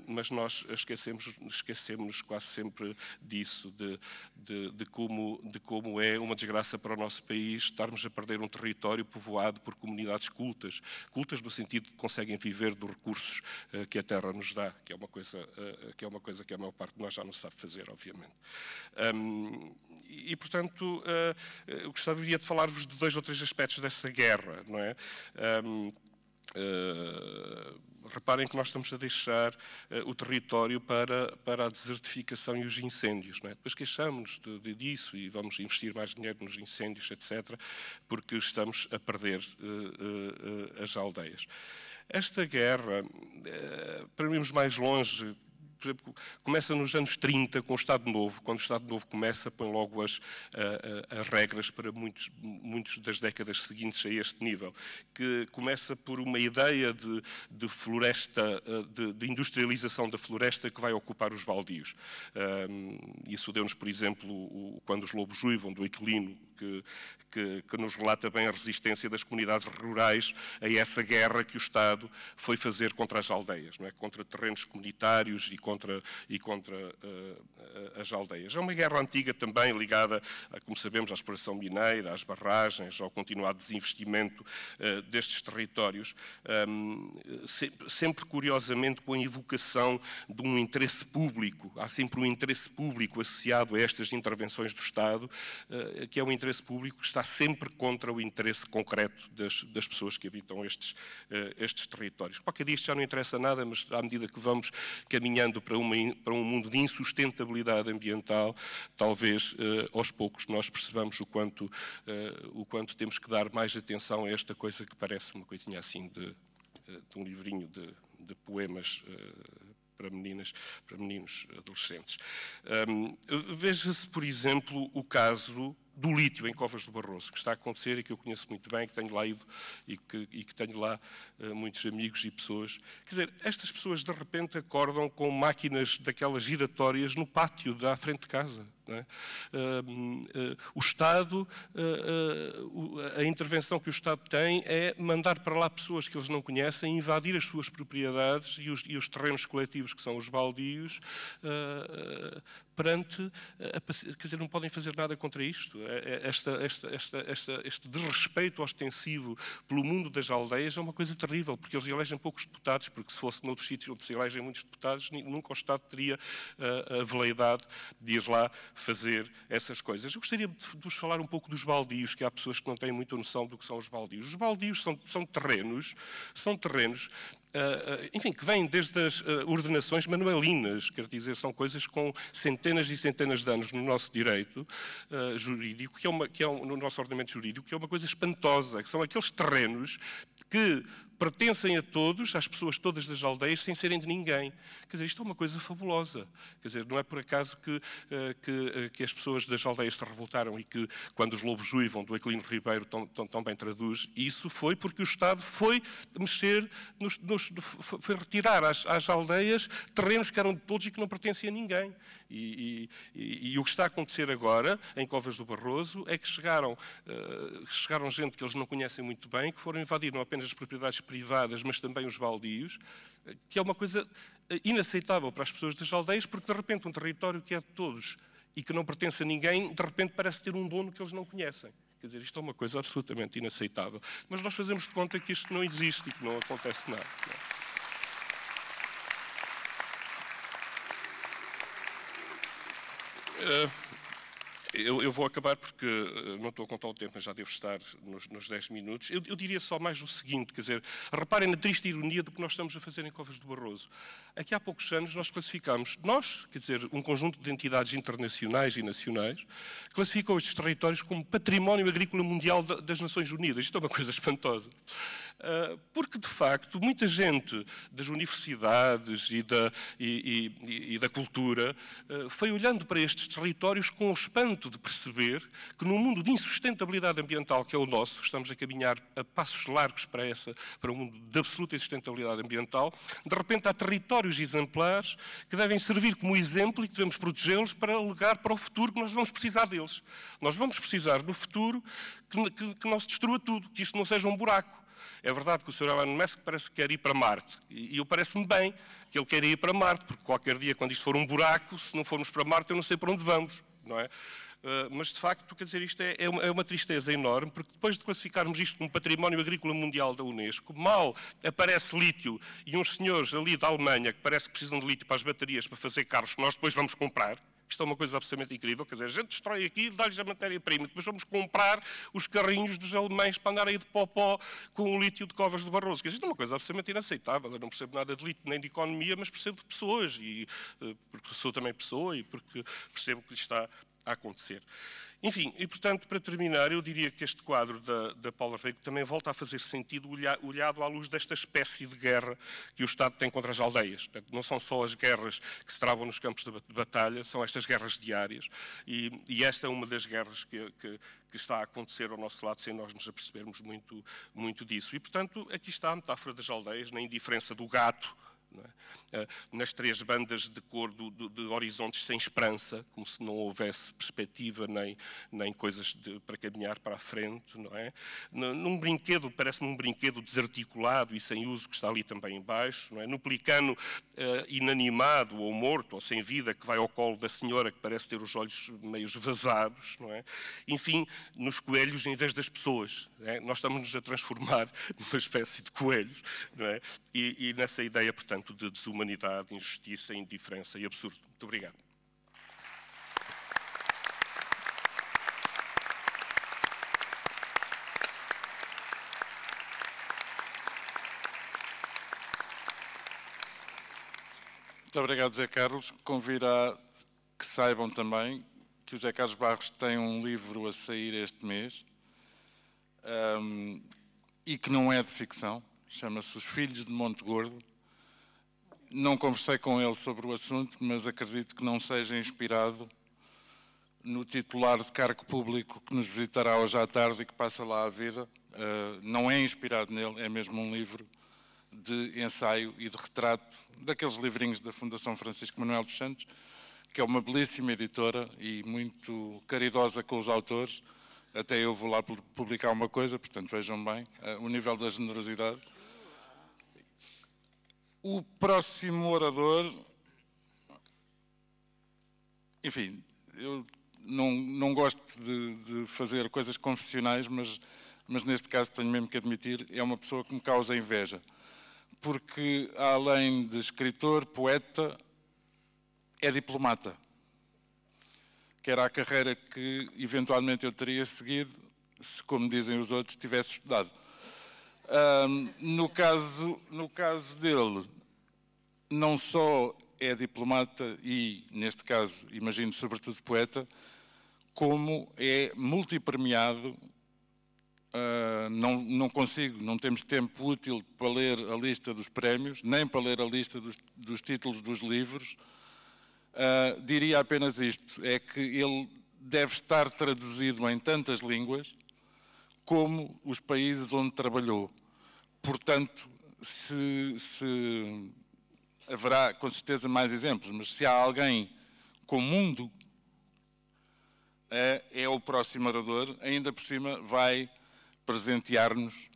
mas nós esquecemos quase sempre disso, de como é uma desgraça para o nosso país estarmos a perder um território povoado por comunidades cultas no sentido de que conseguem viver dos recursos que a terra nos dá, que é uma coisa que a maior parte de nós já não sabe fazer, obviamente. E, portanto, eu gostaria de falar-vos de 2 ou 3 aspectos dessa guerra, não é? Reparem que nós estamos a deixar o território para a desertificação e os incêndios. Não é? Depois queixamos disso e vamos investir mais dinheiro nos incêndios, etc., porque estamos a perder as aldeias. Esta guerra, para irmos mais longe, por exemplo, começa nos anos 30 com o Estado Novo. Quando o Estado Novo começa, põe logo as regras para muitos das décadas seguintes a este nível, que começa por uma ideia de floresta, de industrialização da floresta que vai ocupar os baldios. Isso deu-nos, por exemplo, quando os lobos uivam, do Aquilino, que nos relata bem a resistência das comunidades rurais a essa guerra que o Estado foi fazer contra as aldeias, não é? Contra terrenos comunitários e contra as aldeias. É uma guerra antiga também ligada, como sabemos, à exploração mineira, às barragens, ao continuado desinvestimento destes territórios, sempre curiosamente com a invocação de um interesse público. Há sempre um interesse público associado a estas intervenções do Estado, que é um interesse público que está sempre contra o interesse concreto das pessoas que habitam estes territórios. Qualquer dia isto já não interessa nada, mas à medida que vamos caminhando para um mundo de insustentabilidade ambiental, talvez aos poucos nós percebamos o quanto temos que dar mais atenção a esta coisa que parece uma coisinha assim de um livrinho de poemas para meninos adolescentes. Veja-se, por exemplo, o caso do lítio em Covas do Barroso, que está a acontecer e que eu conheço muito bem, que tenho lá ido e que tenho lá muitos amigos e pessoas. Quer dizer, estas pessoas de repente acordam com máquinas daquelas giratórias no pátio da frente de casa. Não é? O Estado, a intervenção que o Estado tem é mandar para lá pessoas que eles não conhecem, invadir as suas propriedades e os terrenos coletivos, que são os baldios, quer dizer, não podem fazer nada contra isto. Este desrespeito ostensivo pelo mundo das aldeias é uma coisa terrível, porque eles elegem poucos deputados, porque se fosse noutros sítios onde se elegem muitos deputados, nunca o Estado teria a veleidade de ir lá fazer essas coisas. Eu gostaria de vos falar um pouco dos baldios, que há pessoas que não têm muita noção do que são os baldios. Os baldios são terrenos, enfim, que vêm desde as ordenações manuelinas, quer dizer, são coisas com centenas e centenas de anos no nosso direito jurídico, no nosso ordenamento jurídico, que é uma coisa espantosa, que são aqueles terrenos que pertencem a todos, às pessoas todas das aldeias, sem serem de ninguém. Quer dizer, isto é uma coisa fabulosa. Quer dizer, não é por acaso que as pessoas das aldeias se revoltaram e que, quando os lobos uivam, do Aquilino Ribeiro, tão bem traduz, isso foi porque o Estado foi mexer, foi retirar às aldeias terrenos que eram de todos e que não pertenciam a ninguém. E o que está a acontecer agora, em Covas do Barroso, é que chegaram gente que eles não conhecem muito bem, que foram invadir não apenas as propriedades privadas, mas também os baldios, que é uma coisa inaceitável para as pessoas das aldeias, porque de repente um território que é de todos e que não pertence a ninguém, de repente parece ter um dono que eles não conhecem. Quer dizer, isto é uma coisa absolutamente inaceitável. Mas nós fazemos de conta que isto não existe e que não acontece nada. Eu vou acabar porque não estou a contar o tempo, mas já devo estar nos 10 minutos. Eu diria só mais o seguinte, quer dizer, reparem na triste ironia do que nós estamos a fazer em Covas do Barroso. Aqui há poucos anos nós classificámos, quer dizer, um conjunto de entidades internacionais e nacionais, classificou estes territórios como Património Agrícola Mundial das Nações Unidas. Isto é uma coisa espantosa. Porque, de facto, muita gente das universidades e da cultura foi olhando para estes territórios com o espanto de perceber que num mundo de insustentabilidade ambiental que é o nosso, estamos a caminhar a passos largos para um mundo de absoluta insustentabilidade ambiental, de repente há territórios exemplares que devem servir como exemplo e que devemos protegê-los para legar para o futuro, que nós vamos precisar deles. Nós vamos precisar no futuro que não se destrua tudo, que isto não seja um buraco. É verdade que o Sr. Elon Musk parece que quer ir para Marte. E eu parece-me bem que ele quer ir para Marte, porque qualquer dia, quando isto for um buraco, se não formos para Marte, eu não sei para onde vamos, não é? Mas, de facto, quer dizer, isto é uma tristeza enorme, porque depois de classificarmos isto como Património Agrícola Mundial da Unesco, mal aparece lítio e uns senhores ali da Alemanha que parece que precisam de lítio para as baterias para fazer carros que nós depois vamos comprar, Isto é uma coisa absolutamente incrível. Quer dizer, a gente destrói aqui, dá-lhes a matéria-prima, depois vamos comprar os carrinhos dos alemães para andarem de popó com o lítio de Covas do Barroso. Isto é uma coisa absolutamente inaceitável. Eu não percebo nada de lítio nem de economia, mas percebo de pessoas, e, porque sou também pessoa e porque percebo o que lhe está a acontecer. Enfim, e portanto, para terminar, eu diria que este quadro da Paula Rego também volta a fazer sentido olhado à luz desta espécie de guerra que o Estado tem contra as aldeias. Portanto, não são só as guerras que se travam nos campos de batalha, são estas guerras diárias, e esta é uma das guerras que está a acontecer ao nosso lado sem nós nos apercebermos muito disso. E, portanto, aqui está a metáfora das aldeias, na indiferença do gato, não é? Nas três bandas de cor de horizontes sem esperança, como se não houvesse perspectiva nem coisas para caminhar para a frente, não é? Num brinquedo, parece-me um brinquedo desarticulado e sem uso que está ali também embaixo, não é? No pelicano inanimado ou morto ou sem vida que vai ao colo da senhora que parece ter os olhos meio vazados, não é? Enfim, nos coelhos em vez das pessoas, não é? Nós estamos-nos a transformar numa espécie de coelhos, não é? E nessa ideia, portanto, de desumanidade, injustiça, indiferença e absurdo. Muito obrigado. Muito obrigado, Zé Carlos. Convido a que saibam também que o Zé Carlos Barros tem um livro a sair este mês e que não é de ficção, chama-se Os Filhos de Monte Gordo. Não conversei com ele sobre o assunto, mas acredito que não seja inspirado no titular de cargo público que nos visitará hoje à tarde e que passa lá a vida. Não é inspirado nele, é mesmo um livro de ensaio e de retrato, daqueles livrinhos da Fundação Francisco Manuel dos Santos, que é uma belíssima editora e muito caridosa com os autores. Até eu vou lá publicar uma coisa, portanto vejam bem o nível da generosidade. O próximo orador, enfim, eu não gosto de fazer coisas confessionais, mas neste caso tenho mesmo que admitir, é uma pessoa que me causa inveja. Porque, além de escritor, poeta, é diplomata. Que era a carreira que, eventualmente, eu teria seguido, se, como dizem os outros, tivesse estudado. No caso dele, não só é diplomata e, neste caso, imagino, sobretudo poeta, como é multipremiado. Não temos tempo útil para ler a lista dos prémios, nem para ler a lista dos títulos dos livros. Diria apenas isto, é que ele deve estar traduzido em tantas línguas como os países onde trabalhou. Portanto, haverá com certeza mais exemplos, mas se há alguém com mundo, é o próximo orador, ainda por cima vai presentear-nos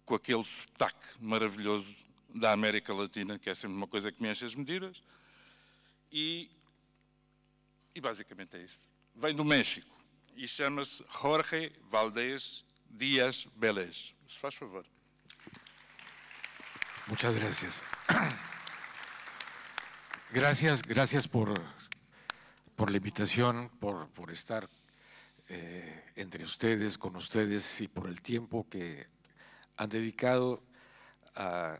com aquele sotaque maravilhoso da América Latina, que é sempre uma coisa que me enche as medidas, e basicamente é isso. Vem do México e chama-se Jorge Valdés Díaz Vélez. Se faz favor. Muchas gracias. Gracias por la invitación, por estar entre ustedes, con ustedes, y por el tiempo que han dedicado a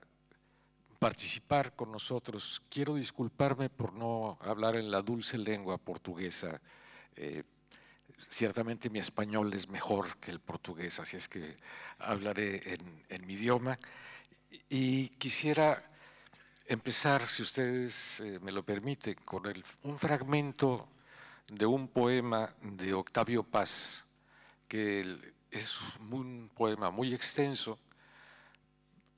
participar con nosotros. Quiero disculparme por no hablar en la dulce lengua portuguesa. Ciertamente mi español es mejor que el portugués, así es que hablaré en mi idioma. Y quisiera empezar, si ustedes me lo permiten, con un fragmento de un poema de Octavio Paz, que es un poema muy extenso,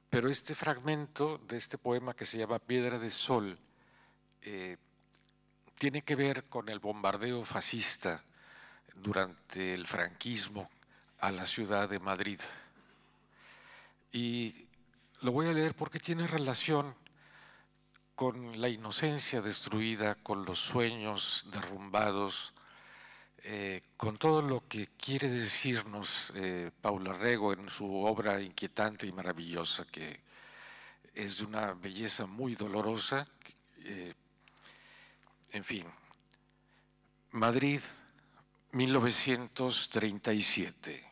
pero este fragmento de este poema, que se llama Piedra de Sol, tiene que ver con el bombardeo fascista durante el franquismo a la ciudad de Madrid. Y lo voy a leer porque tiene relación con la inocencia destruida, con los sueños derrumbados, con todo lo que quiere decirnos Paula Rego en su obra inquietante y maravillosa, que es de una belleza muy dolorosa. En fin, Madrid, 1937.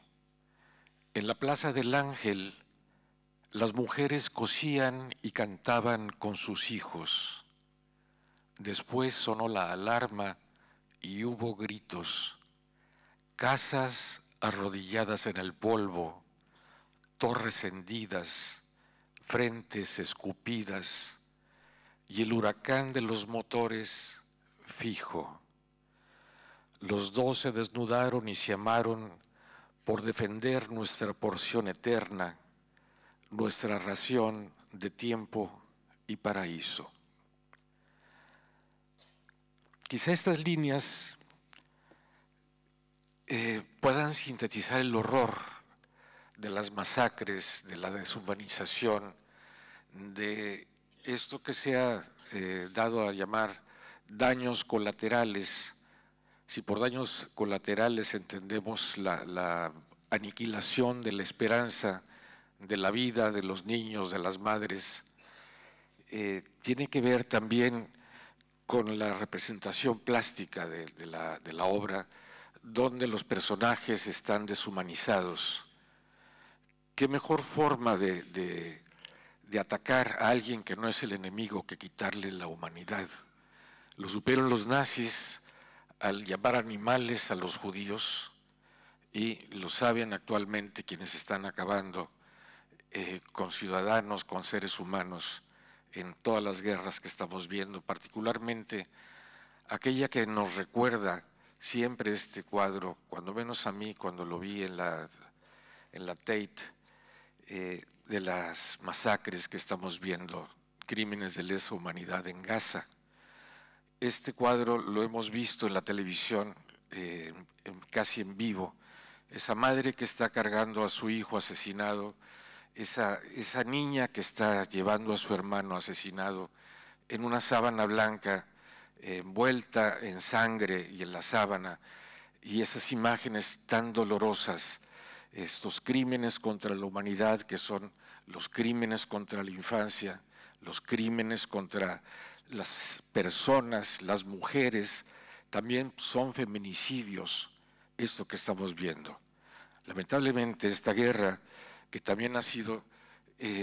En la Plaza del Ángel, las mujeres cosían y cantaban con sus hijos. Después sonó la alarma y hubo gritos. Casas arrodilladas en el polvo, torres hendidas, frentes escupidas y el huracán de los motores fijo. Los dos se desnudaron y se amaron por defender nuestra porción eterna, nuestra ración de tiempo y paraíso. Quizá estas líneas puedan sintetizar el horror de las masacres, de la deshumanización, de esto que se ha dado a llamar daños colaterales. Si por daños colaterales entendemos la aniquilación de la esperanza, de la vida de los niños, de las madres, tiene que ver también con la representación plástica de la obra, donde los personajes están deshumanizados. ¿Qué mejor forma de atacar a alguien que no es el enemigo que quitarle la humanidad? Lo supieron los nazis al llamar animales a los judíos, y lo saben actualmente quienes están acabando con ciudadanos, con seres humanos en todas las guerras que estamos viendo, particularmente aquella que nos recuerda siempre este cuadro, cuando menos a mí, cuando lo vi en la Tate, de las masacres que estamos viendo, crímenes de lesa humanidad en Gaza. Este cuadro lo hemos visto en la televisión casi en vivo, esa madre que está cargando a su hijo asesinado, esa niña que está llevando a su hermano asesinado en una sábana blanca, envuelta en sangre y en la sábana, y esas imágenes tan dolorosas, estos crímenes contra la humanidad que son los crímenes contra la infancia, los crímenes contra las personas, las mujeres, también son feminicidios, esto que estamos viendo. Lamentablemente esta guerra, que también ha sido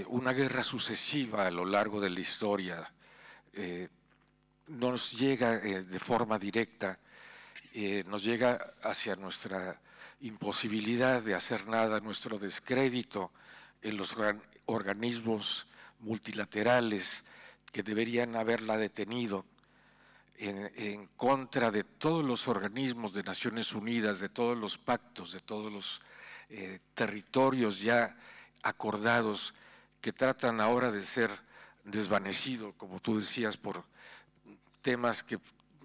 una guerra sucesiva a lo largo de la historia, nos llega de forma directa, nos llega hacia nuestra imposibilidad de hacer nada, nuestro descrédito en los organismos multilaterales que deberían haberla detenido, en contra de todos los organismos de Naciones Unidas, de todos los pactos, de todos los territorios ya acordados que tratan ahora de ser desvanecidos, como tú decías, por temas que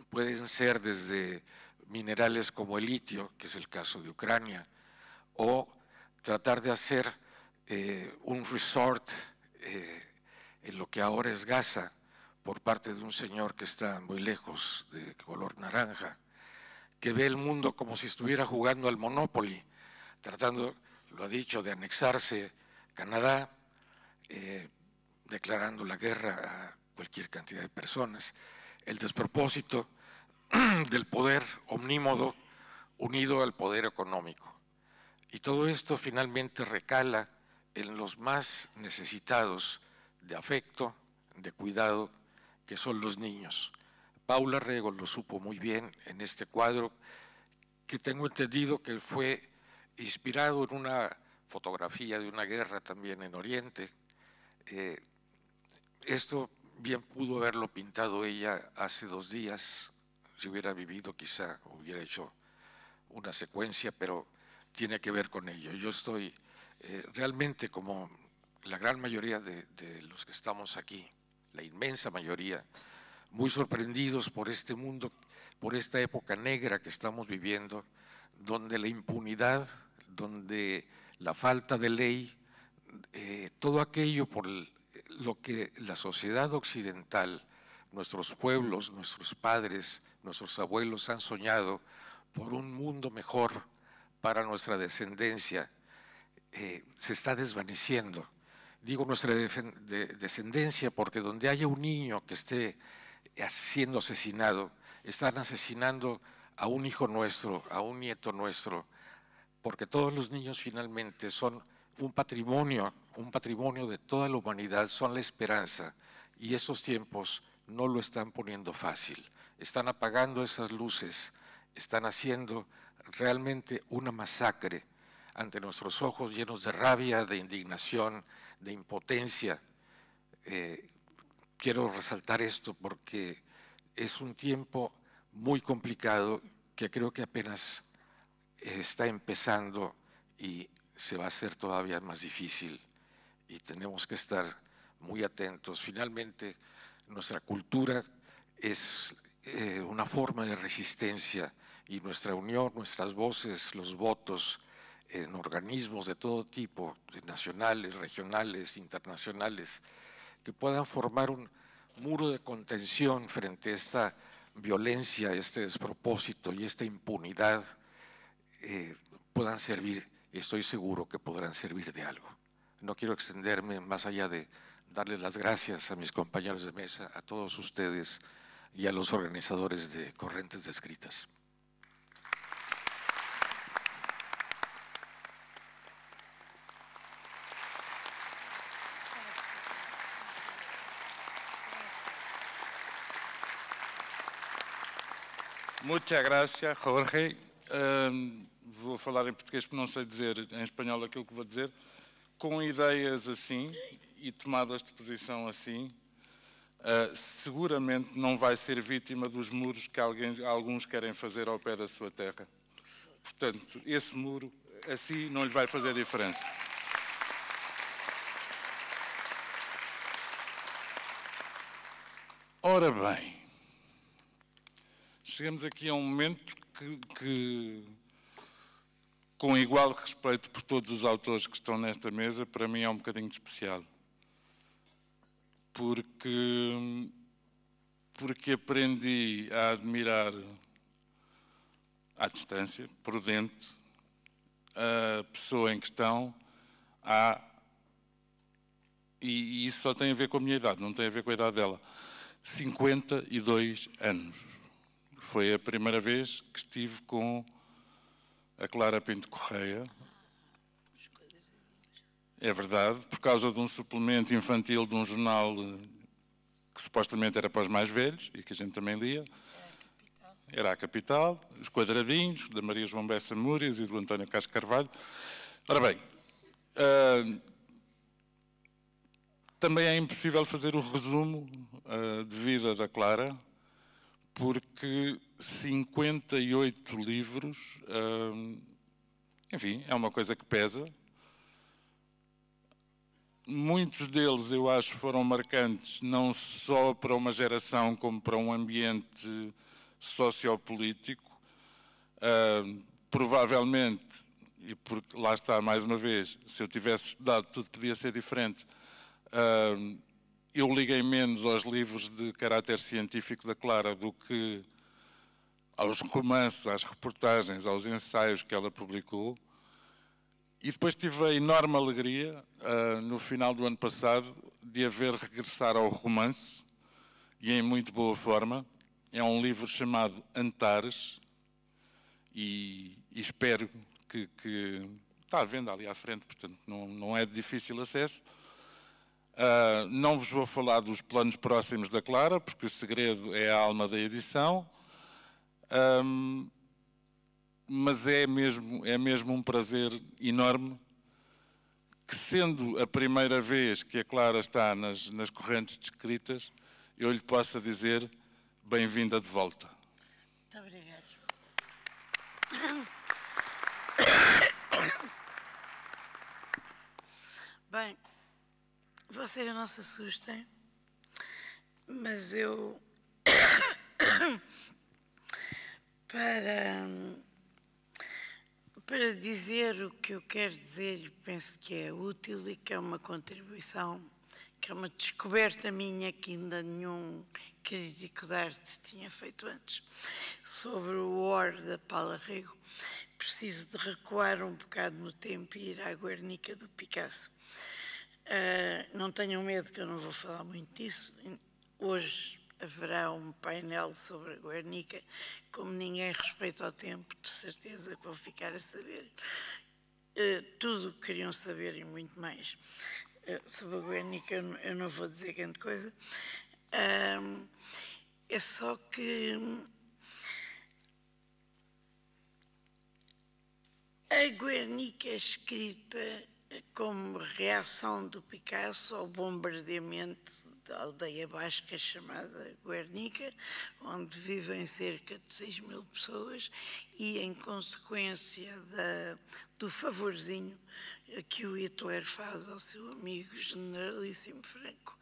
pueden ser desde minerales como el litio, que es el caso de Ucrania, o tratar de hacer un resort en lo que ahora es Gaza, por parte de un señor que está muy lejos, de color naranja, que ve el mundo como si estuviera jugando al Monopoly, tratando, lo ha dicho, de anexarse Canadá, declarando la guerra a cualquier cantidad de personas. El despropósito del poder omnímodo unido al poder económico. Y todo esto finalmente recala en los más necesitados de afecto, de cuidado, que son los niños. Paula Rego lo supo muy bien en este cuadro, que tengo entendido que fue inspirado en una fotografía de una guerra también en Oriente. Esto bien pudo haberlo pintado ella hace 2 días, si hubiera vivido quizá hubiera hecho una secuencia, pero tiene que ver con ello. Yo estoy realmente, como la gran mayoría de los que estamos aquí, la inmensa mayoría, muy sorprendidos por este mundo, por esta época negra que estamos viviendo, donde la impunidad, donde la falta de ley, todo aquello por lo que la sociedad occidental, nuestros pueblos, nuestros padres, nuestros abuelos han soñado por un mundo mejor para nuestra descendencia, se está desvaneciendo. Digo nuestra descendencia porque donde haya un niño que esté siendo asesinado, están asesinando a un hijo nuestro, a un nieto nuestro, porque todos los niños finalmente son un patrimonio de toda la humanidad, son la esperanza, y esos tiempos no lo están poniendo fácil. Están apagando esas luces, están haciendo realmente una masacre ante nuestros ojos, llenos de rabia, de indignación, de impotencia. Quiero resaltar esto porque es un tiempo muy complicado que creo que apenas está empezando y se va a hacer todavía más difícil, y tenemos que estar muy atentos. Finalmente, nuestra cultura es una forma de resistencia, y nuestra unión, nuestras voces, los votos en organismos de todo tipo, nacionales, regionales, internacionales, que puedan formar un muro de contención frente a esta violencia, este despropósito y esta impunidad, puedan servir, y estoy seguro que podrán servir de algo. No quiero extenderme más allá de darles las gracias a mis compañeros de mesa, a todos ustedes y a los organizadores de Corrientes Descritas. Muchas gracias, Jorge. Vou falar em português porque não sei dizer em espanhol aquilo que vou dizer. Com ideias assim e tomadas de posição assim, seguramente não vai ser vítima dos muros que alguns querem fazer ao pé da sua terra. Portanto, esse muro assim não lhe vai fazer diferença. Ora bem, chegamos aqui a um momento que, com igual respeito por todos os autores que estão nesta mesa, para mim é um bocadinho de especial. Porque aprendi a admirar à distância, prudente, a pessoa em questão, e isso só tem a ver com a minha idade, não tem a ver com a idade dela. 52 anos. Foi a primeira vez que estive com a Clara Pinto Correia. É verdade, por causa de um suplemento infantil de um jornal que supostamente era para os mais velhos e que a gente também lia. Era a Capital, os quadradinhos, da Maria João Bessa Múrias e do António Castro Carvalho. Ora bem, também é impossível fazer o resumo de vida da Clara, porque 58 livros, enfim, é uma coisa que pesa. Muitos deles, eu acho, foram marcantes, não só para uma geração, como para um ambiente sociopolítico. Provavelmente, e porque lá está, mais uma vez, se eu tivesse estudado, tudo podia ser diferente. Eu liguei menos aos livros de caráter científico da Clara do que aos romances, às reportagens, aos ensaios que ela publicou. E depois tive a enorme alegria, no final do ano passado, de a ver regressar ao romance, e em muito boa forma. É um livro chamado Antares, e espero que está à venda ali à frente, portanto não é de difícil acesso. Não vos vou falar dos planos próximos da Clara, porque o segredo é a alma da edição, mas é mesmo um prazer enorme que, sendo a primeira vez que a Clara está nas Correntes Descritas, eu lhe possa dizer bem-vinda de volta. Muito obrigada. Bem, vocês não se assustem, mas eu, para dizer o que eu quero dizer, penso que é útil e que é uma contribuição, que é uma descoberta minha que ainda nenhum crítico de arte tinha feito antes, sobre o Or da Paula Rego. Preciso de recuar um bocado no tempo e ir à Guernica do Picasso. Não tenham medo que eu não vou falar muito disso. Hoje haverá um painel sobre a Guernica. Como ninguém respeita o tempo, de certeza que vou ficar a saber tudo o que queriam saber e muito mais. Sobre a Guernica eu não vou dizer grande coisa. É só que a Guernica é escrita como reação do Picasso ao bombardeamento da aldeia basca chamada Guernica, onde vivem cerca de 6.000 pessoas e, em consequência do favorzinho que o Hitler faz ao seu amigo generalíssimo Franco,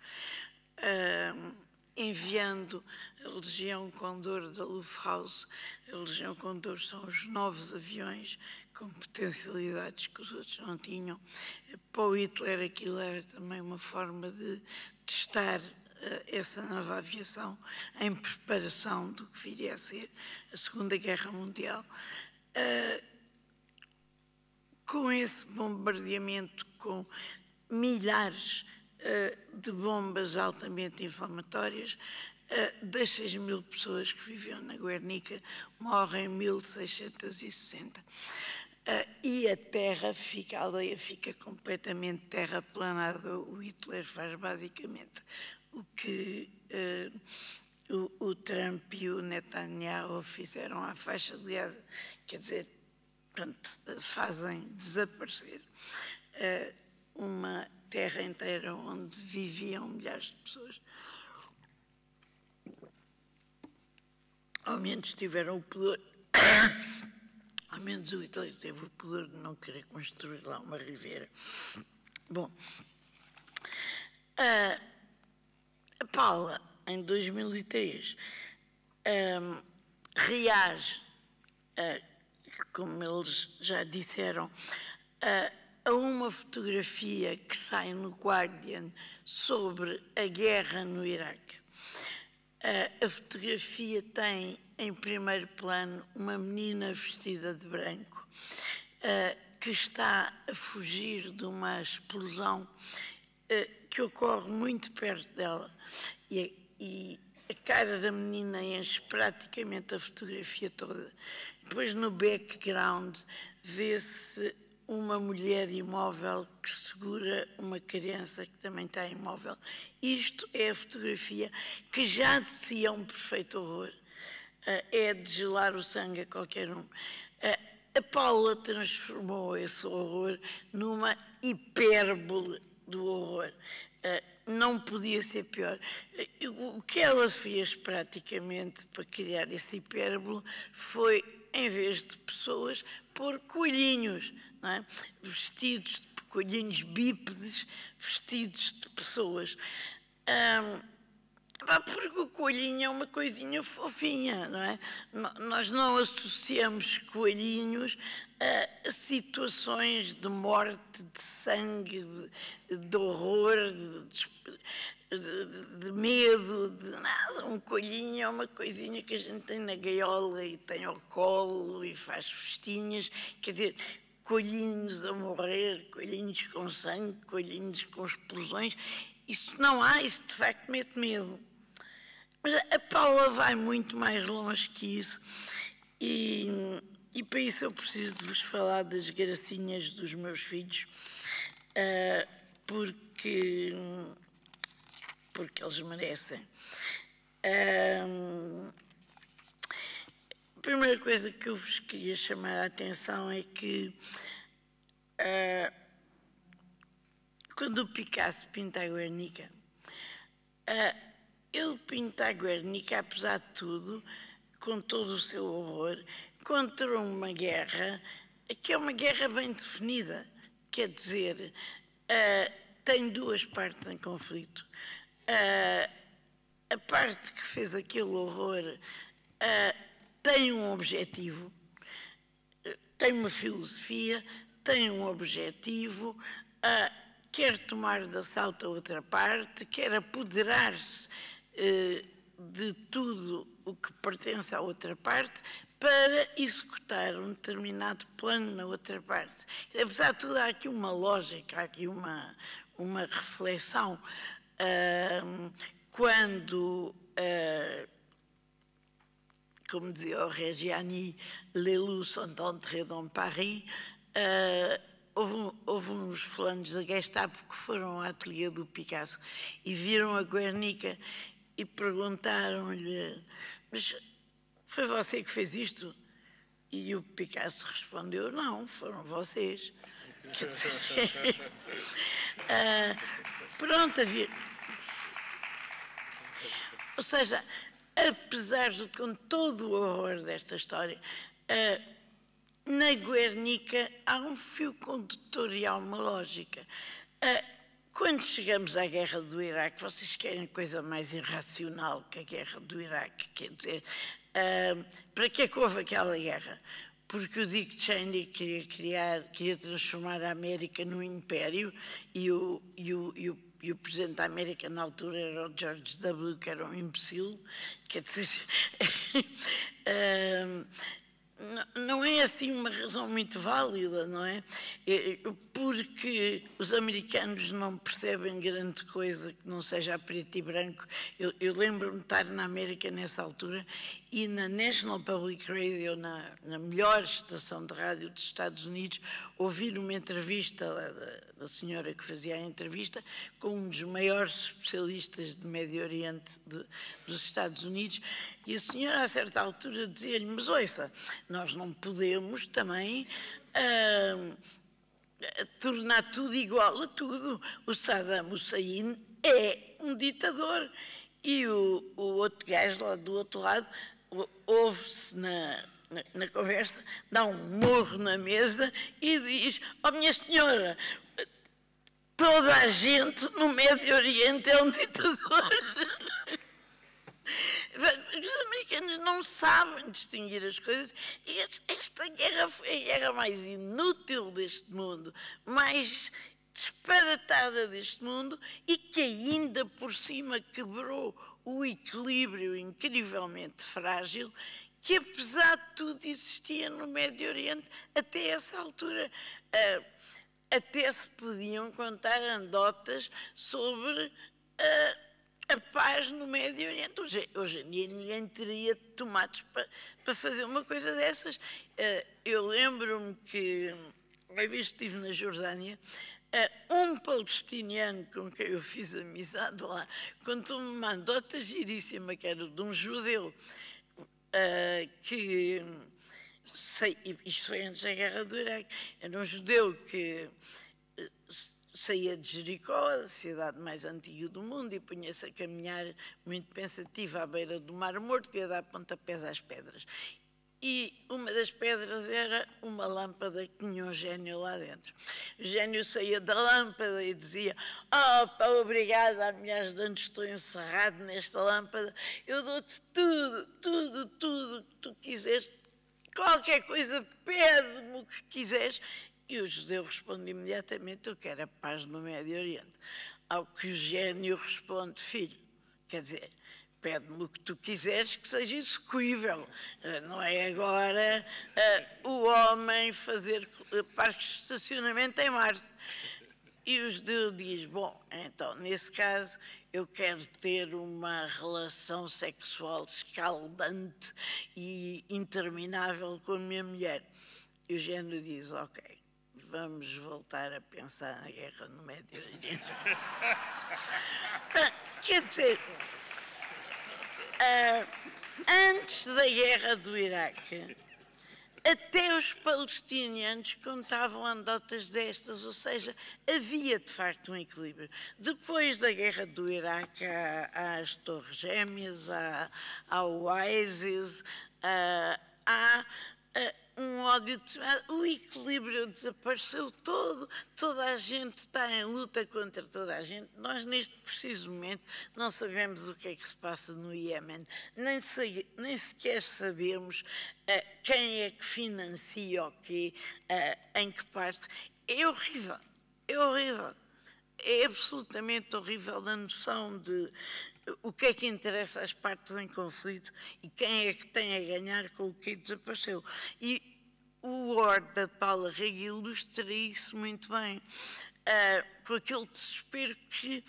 enviando a Legião Condor da Luftwaffe. A Legião Condor são os novos aviões com potencialidades que os outros não tinham. Para o Hitler aquilo era também uma forma de testar essa nova aviação em preparação do que viria a ser a Segunda Guerra Mundial. Com esse bombardeamento, com milhares de bombas altamente inflamatórias, das 6.000 pessoas que viviam na Guernica, morrem 1.660. E a aldeia fica completamente terraplanada. O Hitler faz basicamente o que o Trump e o Netanyahu fizeram à faixa de Gaza, quer dizer, fazem desaparecer uma terra inteira onde viviam milhares de pessoas. Ao menos tiveram o poder, ao menos o Hitler teve o poder de não querer construir lá uma ribeira. Bom, a Paula, em 2003, reage, como eles já disseram, a uma fotografia que sai no Guardian sobre a guerra no Iraque. A fotografia tem em primeiro plano uma menina vestida de branco que está a fugir de uma explosão que ocorre muito perto dela e a cara da menina enche praticamente a fotografia toda. Depois no background vê-se uma mulher imóvel que segura uma criança que também está imóvel. Isto é a fotografia que já de si é um perfeito horror. É de gelar o sangue a qualquer um. A Paula transformou esse horror numa hipérbole do horror. Não podia ser pior. O que ela fez praticamente para criar esse hipérbole foi, em vez de pessoas, pôr coelhinhos, não é? Vestidos de coelhinhos bípedes, vestidos de pessoas. Porque o coelhinho é uma coisinha fofinha, não é? Nós não associamos coelhinhos a situações de morte, de sangue, de horror, de medo, de nada. Um coelhinho é uma coisinha que a gente tem na gaiola e tem ao colo e faz festinhas. Quer dizer, coelhinhos a morrer, coelhinhos com sangue, coelhinhos com explosões. Isso não há, isso de facto mete medo. Mas a Paula vai muito mais longe que isso e para isso eu preciso de vos falar das gracinhas dos meus filhos, porque eles merecem. A primeira coisa que eu vos queria chamar a atenção é que quando o Picasso pinta a Guernica, ele pinta a Guernica, apesar de tudo, com todo o seu horror, contra uma guerra que é uma guerra bem definida. Quer dizer, tem duas partes em conflito. A parte que fez aquele horror tem um objetivo, tem uma filosofia, tem um objetivo, quer tomar de assalto a outra parte, quer apoderar-se de tudo o que pertence à outra parte para executar um determinado plano na outra parte. Apesar de tudo, há aqui uma lógica, há aqui uma reflexão. Quando como dizia o Reggiani, les loups sont entrés dans Paris, houve uns fulanos da Gestapo que foram ao ateliê do Picasso e viram a Guernica e perguntaram-lhe: mas foi você que fez isto? E o Picasso respondeu: não, foram vocês. Quer dizer, pronto, havia... Ou seja, apesar de com todo o horror desta história, na Guernica há um fio condutor e há uma lógica. Quando chegamos à guerra do Iraque, vocês querem coisa mais irracional que a guerra do Iraque? Quer dizer, para que é que houve aquela guerra? Porque o Dick Cheney queria transformar a América num império e o presidente da América na altura era o George W., que era um imbecil. Quer dizer, não é assim uma razão muito válida, não é? Porque os americanos não percebem grande coisa que não seja a preto e branco. Eu lembro-me de estar na América nessa altura e na National Public Radio, na melhor estação de rádio dos Estados Unidos, ouvir uma entrevista da senhora que fazia a entrevista com um dos maiores especialistas de Médio Oriente dos Estados Unidos, e a senhora a certa altura dizia-lhe: mas ouça, nós não podemos também tornar tudo igual a tudo. O Saddam Hussein é um ditador. E o outro gajo lá do outro lado ouve-se na conversa, dá um morro na mesa e diz: oh, minha senhora, toda a gente no Médio Oriente é um ditador. Os americanos não sabem distinguir as coisas e esta guerra foi a guerra mais inútil deste mundo, mais disparatada deste mundo e que ainda por cima quebrou o equilíbrio incrivelmente frágil que, apesar de tudo, existia no Médio Oriente até essa altura. Até se podiam contar anedotas sobre a paz no Médio Oriente. Hoje em dia ninguém teria tomates para fazer uma coisa dessas. Eu lembro-me que, uma vez estive na Jordânia, um palestiniano com quem eu fiz amizade lá contou-me uma anedota giríssima, que era de um judeu que... isto foi antes da guerra do Iraque. Era um judeu que saía de Jericó, a cidade mais antiga do mundo, e punha-se a caminhar muito pensativo à beira do Mar Morto, e a dar pontapés às pedras. E uma das pedras era uma lâmpada que tinha um gênio lá dentro. O gênio saía da lâmpada e dizia: oh, pá, obrigada, me ajudando, estou encerrado nesta lâmpada, eu dou-te tudo que tu quiseres, qualquer coisa, pede-me o que quiseres. E o judeu responde imediatamente: eu quero a paz no Médio Oriente. Ao que o gênio responde: filho, quer dizer, pede-me o que tu quiseres que seja execuível. Não é agora o homem fazer parques de estacionamento em Marte. E o judeu diz: bom, então, nesse caso, eu quero ter uma relação sexual escaldante e interminável com a minha mulher. E o gênio diz: ok, vamos voltar a pensar na guerra no Médio Oriente. Quer dizer, antes da guerra do Iraque, até os palestinianos contavam anedotas destas, ou seja, havia de facto um equilíbrio. Depois da guerra do Iraque, há as Torres Gêmeas, há o ISIS, há um ódio, o equilíbrio desapareceu todo, toda a gente está em luta contra toda a gente. Nós, neste preciso momento, não sabemos o que é que se passa no Iémen, nem sequer sabemos quem é que financia o quê, em que parte. É horrível, é horrível, é absolutamente horrível a noção de o que é que interessa às partes em conflito e quem é que tem a ganhar com o que desapareceu. E o Ward da Paula Rega ilustra isso muito bem, com aquele desespero que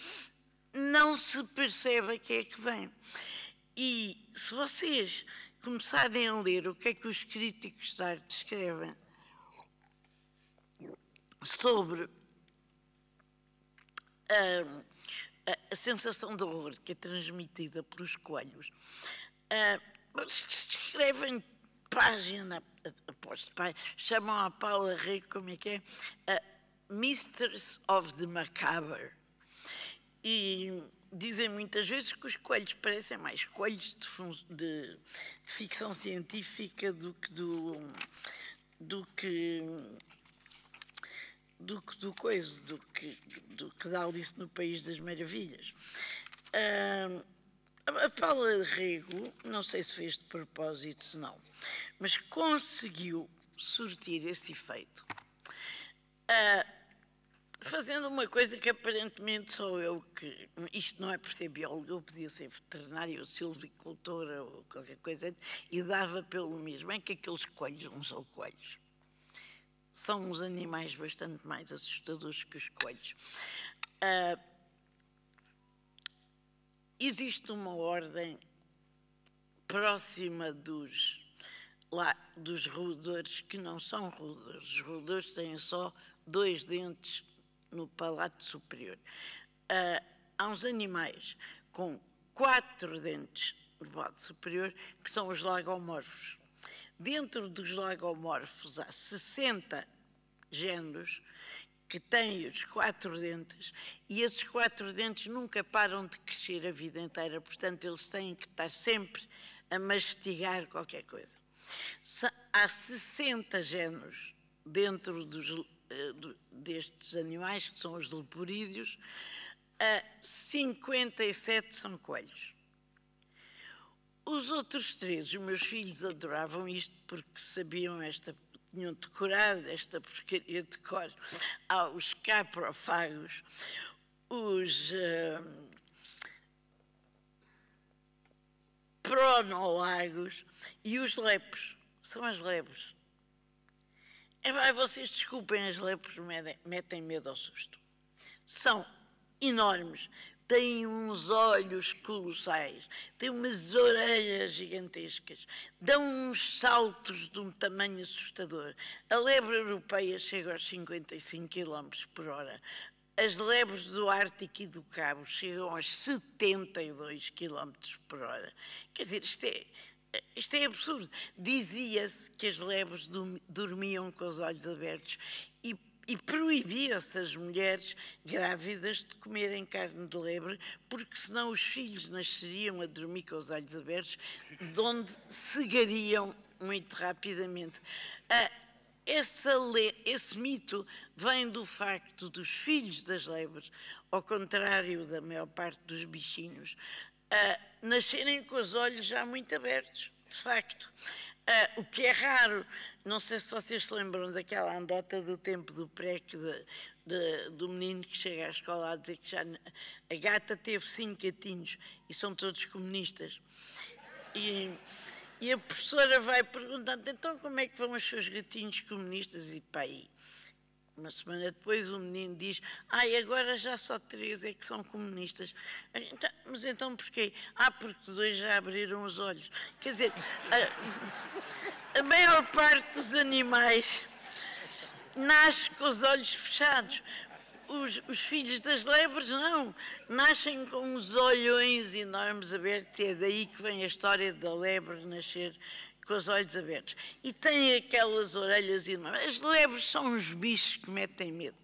não se percebe a que é que vem. E se vocês começarem a ler o que é que os críticos de arte escrevem sobre a sensação de horror que é transmitida pelos coelhos, escrevem página após página, chamam a Paula Rego, como é que é? Mistress of the Macabre. E dizem muitas vezes que os coelhos parecem mais coelhos de ficção científica do que da Alice no País das Maravilhas. A Paula Rego, não sei se fez de propósito, se não, mas conseguiu surtir esse efeito, fazendo uma coisa que aparentemente sou eu que... Isto não é por ser bióloga, eu podia ser veterinária ou silvicultora ou qualquer coisa, e dava pelo mesmo. É que aqueles coelhos não são coelhos. São uns animais bastante mais assustadores que os coelhos. Existe uma ordem próxima dos roedores que não são roedores. Os roedores têm só 2 dentes no palato superior. Há uns animais com 4 dentes no palato superior que são os lagomorfos. Dentro dos lagomorfos há 60 géneros que têm os 4 dentes, e esses 4 dentes nunca param de crescer a vida inteira, portanto eles têm que estar sempre a mastigar qualquer coisa. Há 60 géneros dentro destes animais, que são os leporídeos, 57 são coelhos. Os outros 3, os meus filhos adoravam isto porque sabiam tinham decorado esta porcaria de cor. Há os caprofagos, os pronolagos e os lepres. São as lebres. Vocês desculpem, as lebres metem medo ao susto. São enormes. Têm uns olhos colossais, têm umas orelhas gigantescas, dão uns saltos de um tamanho assustador. A lebre europeia chega aos 55 km por hora. As lebres do Ártico e do Cabo chegam aos 72 km por hora. Quer dizer, isto é absurdo. Dizia-se que as lebres dormiam com os olhos abertos e proibia-se as mulheres grávidas de comerem carne de lebre, porque senão os filhos nasceriam a dormir com os olhos abertos, de onde cegariam muito rapidamente. Esse mito vem do facto dos filhos das lebres, ao contrário da maior parte dos bichinhos, nascerem com os olhos já muito abertos, de facto. O que é raro, não sei se vocês se lembram daquela anedota do tempo do PREC, do menino que chega à escola a dizer que a gata teve 5 gatinhos e são todos comunistas. E a professora vai perguntando, então como é que vão os seus gatinhos comunistas? E pá, aí, uma semana depois o menino diz, agora já só 3 é que são comunistas. Mas então porquê? Porque 2 já abriram os olhos. Quer dizer, a maior parte dos animais nasce com os olhos fechados. Os filhos das lebres não, nascem com os olhões enormes abertos, e é daí que vem a história da lebre nascer com os olhos abertos. E tem aquelas orelhas enormes. As lebres são uns bichos que metem medo,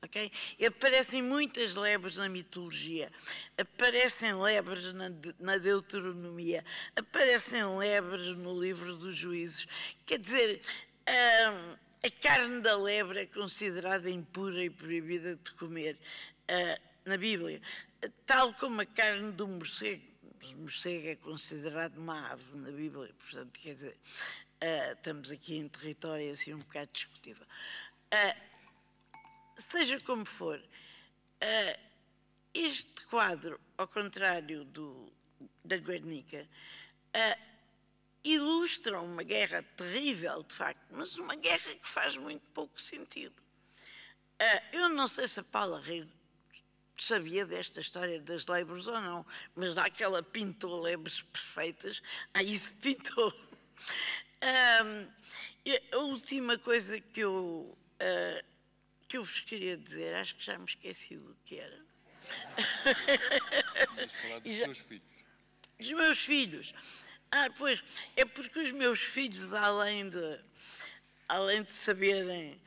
ok? E aparecem muitas lebres na mitologia, aparecem lebres na Deuteronomia, aparecem lebres no livro dos Juízes. Quer dizer, a carne da lebre é considerada impura e proibida de comer na Bíblia, tal como a carne do morcego. O morcego é considerado uma ave na Bíblia, portanto, quer dizer, estamos aqui em território assim um bocado discutível. Seja como for, este quadro, ao contrário da Guernica, ilustra uma guerra terrível, de facto, mas uma guerra que faz muito pouco sentido. Eu não sei se a Paula Rego sabia desta história das lebres ou não, mas daquela pintou lebres perfeitas, aí se pintou. A última coisa que eu vos queria dizer, acho que já me esqueci do que era. Vamos falar dos teus filhos. Dos meus filhos. Pois, é porque os meus filhos, além de saberem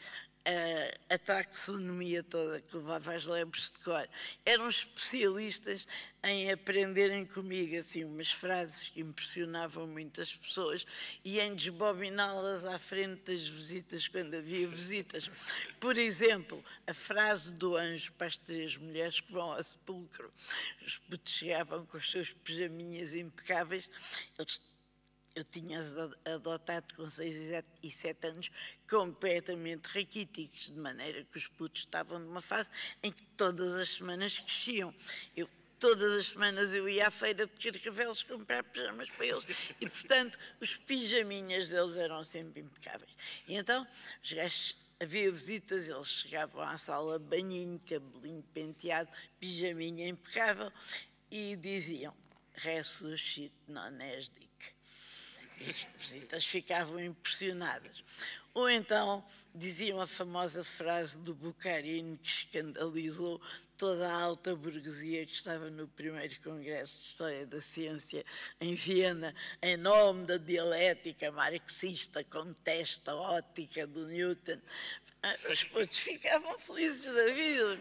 a taxonomia toda que levava as lebres de cor, eram especialistas em aprenderem comigo assim umas frases que impressionavam muitas pessoas e em desbobiná-las à frente das visitas, quando havia visitas. Por exemplo, a frase do anjo para as 3 mulheres que vão ao sepulcro. Os putos chegavam com os seus pijaminhas impecáveis, eu tinha-os adotado com 6 e 7 anos, completamente raquíticos, de maneira que os putos estavam numa fase em que todas as semanas cresciam. Todas as semanas eu ia à feira de Carcavelos comprar pijamas para eles e, portanto, os pijaminhas deles eram sempre impecáveis. E então, os gajos, havia visitas, eles chegavam à sala, banhinho, cabelinho penteado, pijaminha impecável, e diziam, ressuscite non est dic. E as visitas ficavam impressionadas. Ou então diziam a famosa frase do Bucarino, que escandalizou toda a alta burguesia que estava no primeiro Congresso de História da Ciência em Viena, em nome da dialética marxista, contesta ótica do Newton. Os putos ficavam felizes da vida.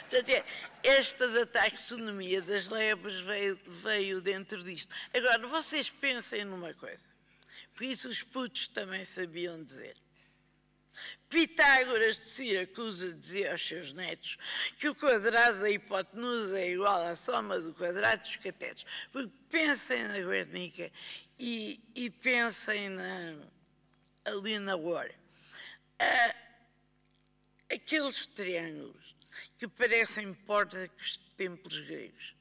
Portanto, esta da taxonomia das lebres veio dentro disto. Agora, vocês pensem numa coisa. Por isso os putos também sabiam dizer. Pitágoras de Siracusa dizia aos seus netos que o quadrado da hipotenusa é igual à soma do quadrado dos catetos. Porque pensem na Guernica e pensem ali na War. Aqueles triângulos que parecem pórticos de templos gregos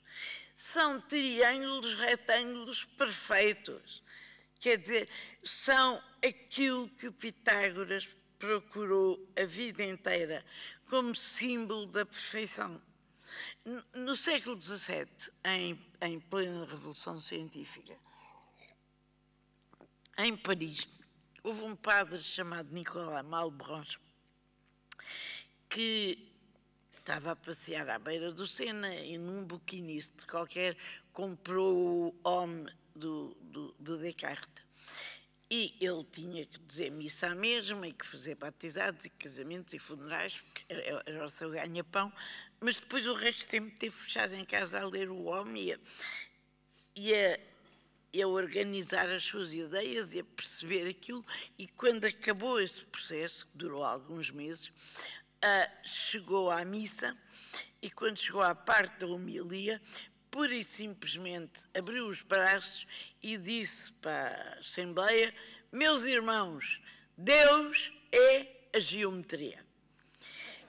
são triângulos retângulos perfeitos. Quer dizer, são aquilo que o Pitágoras procurou a vida inteira como símbolo da perfeição. No século XVII, em plena Revolução Científica, em Paris, houve um padre chamado Nicolas Malebranche que estava a passear à beira do Sena e num buquiniste qualquer comprou o Homme do Descartes. E ele tinha que dizer missa à mesma e que fazer batizados e casamentos e funerais, porque era o seu ganha-pão, mas depois o resto do tempo teve fechado em casa a ler o Homme e a organizar as suas ideias e a perceber aquilo. E quando acabou esse processo, que durou alguns meses, chegou à missa e quando chegou à parte da homilia, pura e simplesmente abriu os braços e disse para a Assembleia: meus irmãos, Deus é a geometria.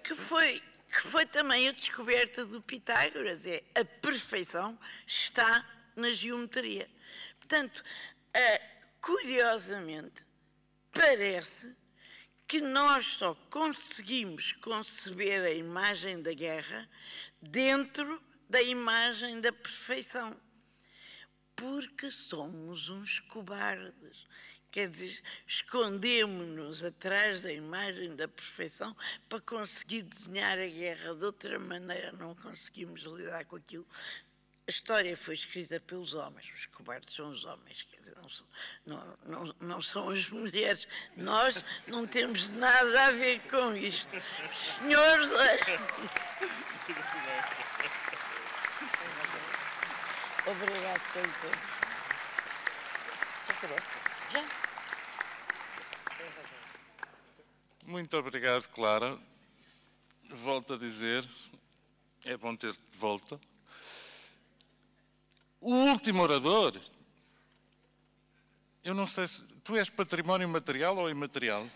Que foi também a descoberta do Pitágoras, a perfeição está na geometria. Portanto, curiosamente, parece que nós só conseguimos conceber a imagem da guerra dentro da imagem da perfeição, porque somos uns cobardes. Quer dizer, escondemos-nos atrás da imagem da perfeição para conseguir desenhar a guerra de outra maneira, não conseguimos lidar com aquilo. A história foi escrita pelos homens, os cobardes são os homens, quer dizer, não são as mulheres. Nós não temos nada a ver com isto. Senhores... Obrigado pelo tempo. Já? Muito obrigado, Clara. Volto a dizer, é bom ter-te de volta. O último orador, eu não sei se... Tu és património material ou imaterial?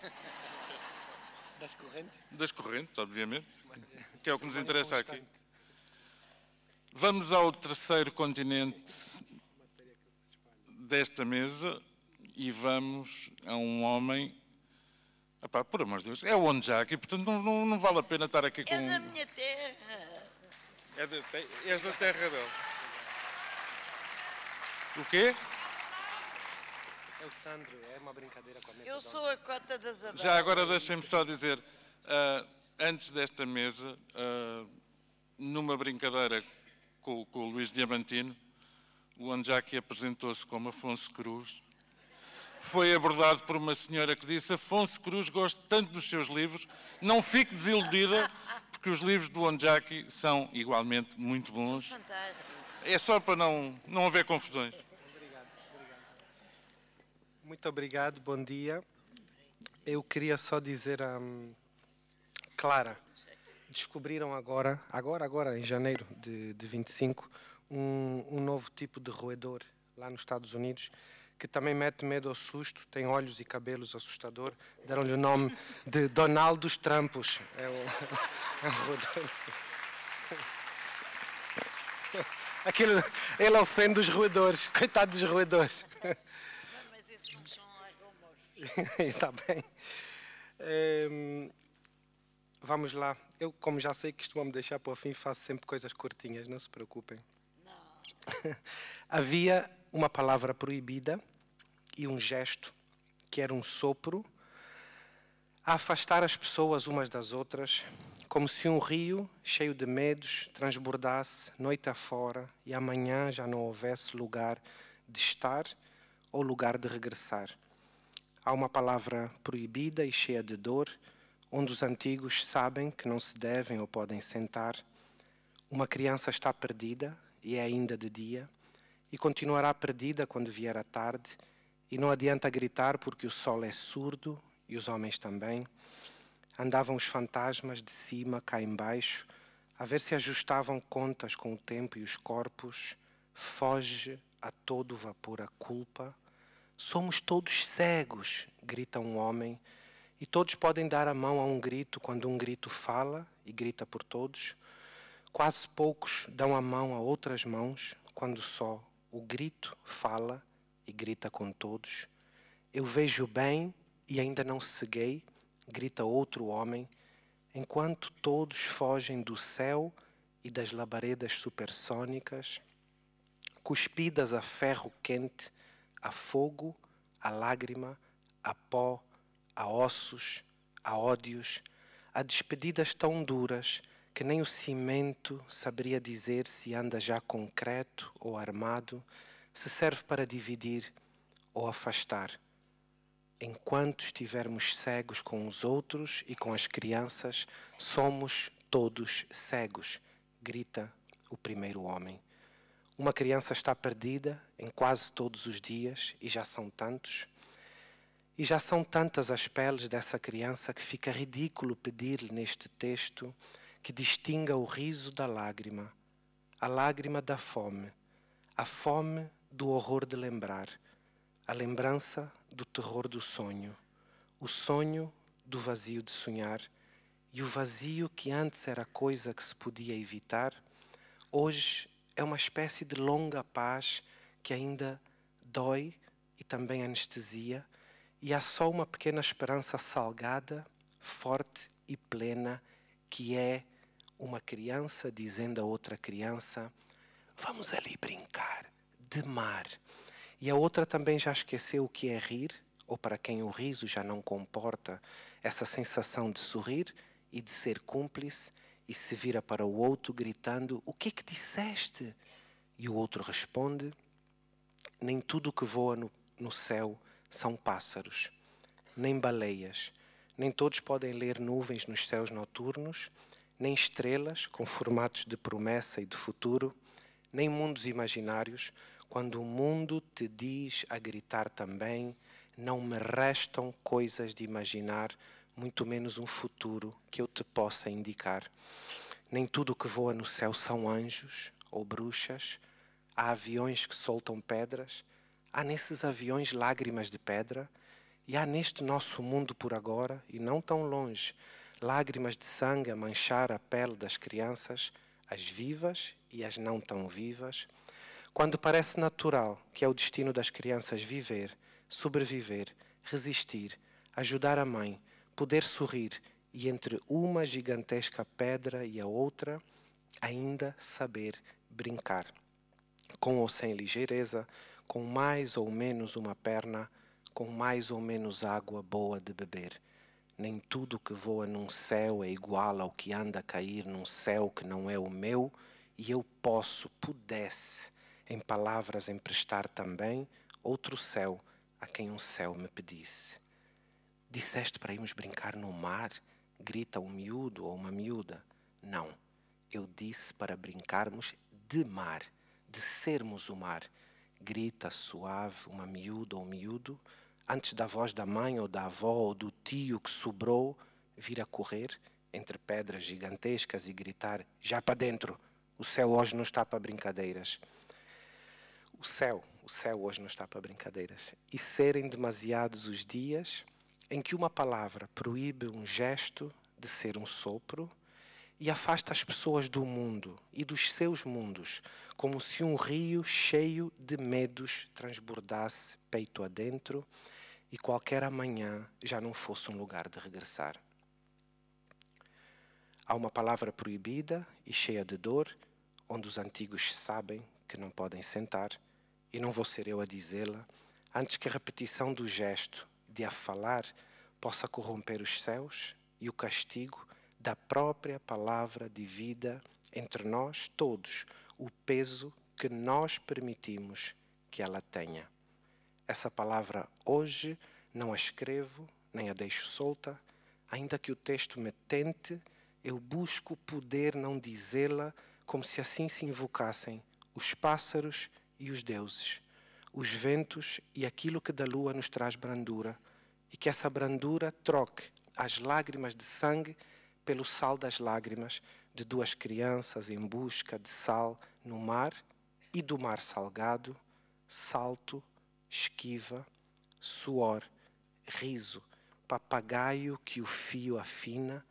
Das correntes. Das correntes, obviamente, que é o que nos interessa aqui. Vamos ao terceiro continente desta mesa e vamos a um homem... Epá, por amor de Deus, é o Onde já aqui, portanto não vale a pena estar aqui com... É da minha terra. És da terra dele. O quê? É o Sandro, é uma brincadeira com a mesa. Eu sou a cota das abelhas. Já agora deixem-me só dizer, antes desta mesa, numa brincadeira com o Luís Diamantino, o Onjaki apresentou-se como Afonso Cruz. Foi abordado por uma senhora que disse: Afonso Cruz, gosto tanto dos seus livros, não fique desiludida, porque os livros do Onjaki são igualmente muito bons. Fantástico. É só para não haver confusões. Muito obrigado, bom dia. Eu queria só dizer a Clara, descobriram agora, em janeiro de 25, um novo tipo de roedor lá nos Estados Unidos, que também mete medo ao susto, tem olhos e cabelos assustador. Deram-lhe o nome de Donald dos Trampos. É o roedor. Ele ofende os roedores. Coitado dos roedores. Não, mas esses não são lagomorfos. Está bem. Vamos lá. Eu, como já sei que isto vão me deixar para o fim, faço sempre coisas curtinhas, não se preocupem. Não. Havia uma palavra proibida e um gesto, que era um sopro, a afastar as pessoas umas das outras, como se um rio cheio de medos transbordasse noite afora e amanhã já não houvesse lugar de estar ou lugar de regressar. Há uma palavra proibida e cheia de dor, onde os antigos sabem que não se devem ou podem sentar. Uma criança está perdida e é ainda de dia, e continuará perdida quando vier a tarde, e não adianta gritar porque o sol é surdo e os homens também. Andavam os fantasmas de cima cá embaixo, a ver se ajustavam contas com o tempo e os corpos. Foge a todo vapor a culpa. Somos todos cegos, grita um homem, e todos podem dar a mão a um grito quando um grito fala e grita por todos. Quase poucos dão a mão a outras mãos quando só o grito fala e grita com todos. Eu vejo bem e ainda não ceguei, grita outro homem, enquanto todos fogem do céu e das labaredas supersônicas, cuspidas a ferro quente, a fogo, a lágrima, a pó, a ossos, a ódios, a despedidas tão duras que nem o cimento saberia dizer se anda já concreto ou armado, se serve para dividir ou afastar. Enquanto estivermos cegos com os outros e com as crianças, somos todos cegos, grita o primeiro homem. Uma criança está perdida em quase todos os dias, e já são tantos. E já são tantas as peles dessa criança que fica ridículo pedir-lhe neste texto que distinga o riso da lágrima, a lágrima da fome, a fome do horror de lembrar, a lembrança do terror do sonho, o sonho do vazio de sonhar, e o vazio que antes era coisa que se podia evitar, hoje é uma espécie de longa paz que ainda dói e também anestesia, e há só uma pequena esperança salgada, forte e plena, que é uma criança dizendo a outra criança: vamos ali brincar, de mar. E a outra também já esqueceu o que é rir, ou para quem o riso já não comporta essa sensação de sorrir e de ser cúmplice, e se vira para o outro gritando: o que é que disseste? E o outro responde: nem tudo que voa no céu são pássaros, nem baleias, nem todos podem ler nuvens nos céus noturnos, nem estrelas com formatos de promessa e de futuro, nem mundos imaginários, quando o mundo te diz a gritar também: não me restam coisas de imaginar, muito menos um futuro que eu te possa indicar. Nem tudo o que voa no céu são anjos ou bruxas, há aviões que soltam pedras, há nesses aviões lágrimas de pedra, e há neste nosso mundo por agora, e não tão longe, lágrimas de sangue a manchar a pele das crianças, as vivas e as não tão vivas, quando parece natural que é o destino das crianças viver, sobreviver, resistir, ajudar a mãe, poder sorrir, e entre uma gigantesca pedra e a outra, ainda saber brincar, com ou sem ligeireza, com mais ou menos uma perna, com mais ou menos água boa de beber. Nem tudo que voa num céu é igual ao que anda a cair num céu que não é o meu, e eu pudesse, em palavras emprestar também, outro céu a quem um céu me pedisse. Disseste para irmos brincar no mar? Grita um miúdo ou uma miúda. Não, eu disse para brincarmos de mar, de sermos o mar. Grita suave uma miúda ou miúdo, antes da voz da mãe ou da avó ou do tio que sobrou vir a correr entre pedras gigantescas e gritar: já para dentro, o céu hoje não está para brincadeiras. O céu hoje não está para brincadeiras. E serem demasiados os dias em que uma palavra proíbe um gesto de ser um sopro e afasta as pessoas do mundo e dos seus mundos, como se um rio cheio de medos transbordasse peito adentro e qualquer amanhã já não fosse um lugar de regressar. Há uma palavra proibida e cheia de dor, onde os antigos sabem que não podem sentar, e não vou ser eu a dizê-la, antes que a repetição do gesto de a falar possa corromper os céus e o castigo da própria palavra de vida entre nós todos, o peso que nós permitimos que ela tenha. Essa palavra hoje não a escrevo, nem a deixo solta, ainda que o texto me tente, eu busco poder não dizê-la como se assim se invocassem os pássaros e os deuses, os ventos e aquilo que da lua nos traz brandura, e que essa brandura troque as lágrimas de sangue pelo sal das lágrimas de duas crianças em busca de sal no mar e do mar salgado, salto, esquiva, suor, riso, papagaio que o fio afina,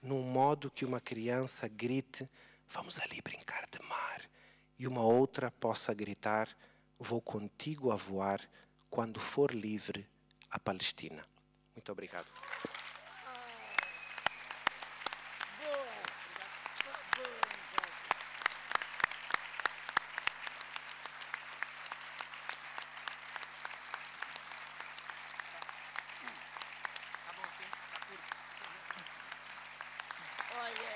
num modo que uma criança grite: vamos ali brincar de mar, e uma outra possa gritar: vou contigo a voar quando for livre a Palestina. Muito obrigado. Olha,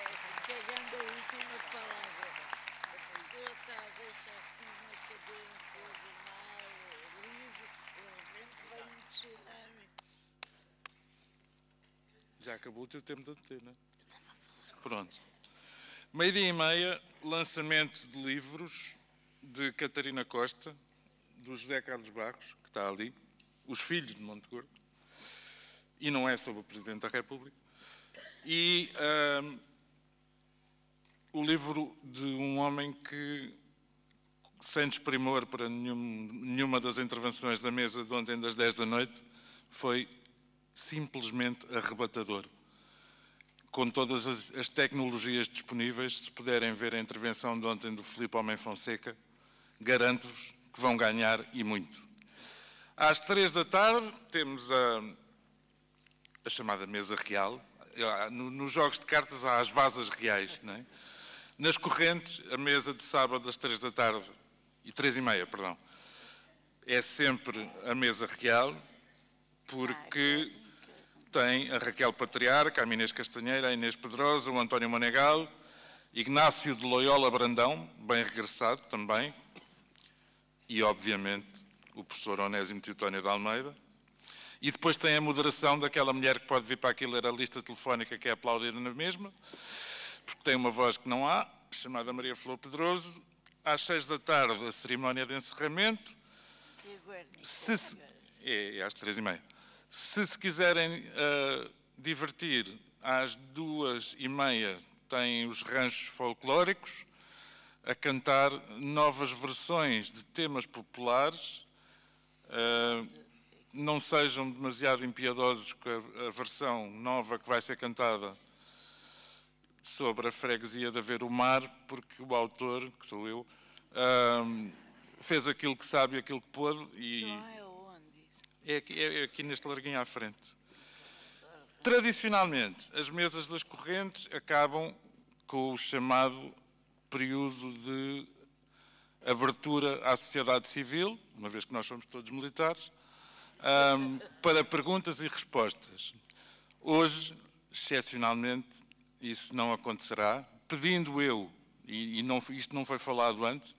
cagando a última palavra. A pessoa está a deixar assim na cadência do mar, liso, de repente vai um tsunami. Já acabou o teu tempo de antena. Pronto. 12h30, lançamento de livros de Catarina Costa, do José Carlos Barros, que está ali, Os Filhos de Monte Gordo, e não é sobre o Presidente da República, e o livro de um homem que, sem desprimor para nenhuma das intervenções da mesa de ontem das 10 da noite, foi simplesmente arrebatador. Com todas as tecnologias disponíveis, se puderem ver a intervenção de ontem do Filipe Homem Fonseca, garanto-vos que vão ganhar e muito. Às 3 da tarde temos a chamada mesa real. Nos jogos de cartas há as vasas reais, não é? Nas correntes, a mesa de sábado às 3 da tarde, e 3h30, perdão, é sempre a mesa real, porque tem a Raquel Patriarca, a Inês Castanheira, a Inês Pedrosa, o António Monegal, Ignácio de Loyola Brandão, bem regressado também, e, obviamente, o professor Onésimo Teotónio de Almeida. E depois tem a moderação daquela mulher que pode vir para aquilo, era a lista telefónica, que é aplaudida na mesma, porque tem uma voz que não há, chamada Maria Flor Pedroso. Às 6 da tarde, a cerimónia de encerramento. E agora? É às 3h30. Se quiserem divertir, às 2h30 têm os ranchos folclóricos a cantar novas versões de temas populares. Não sejam demasiado impiedosos com a versão nova que vai ser cantada sobre a freguesia de Haver o Mar, porque o autor, que sou eu, fez aquilo que sabe e aquilo que pôde. E é aqui neste larguinho à frente. Tradicionalmente, as mesas das correntes acabam com o chamado período de abertura à sociedade civil, uma vez que nós somos todos militares, para perguntas e respostas. Hoje, excepcionalmente, isso não acontecerá, pedindo eu, e isto não foi falado antes,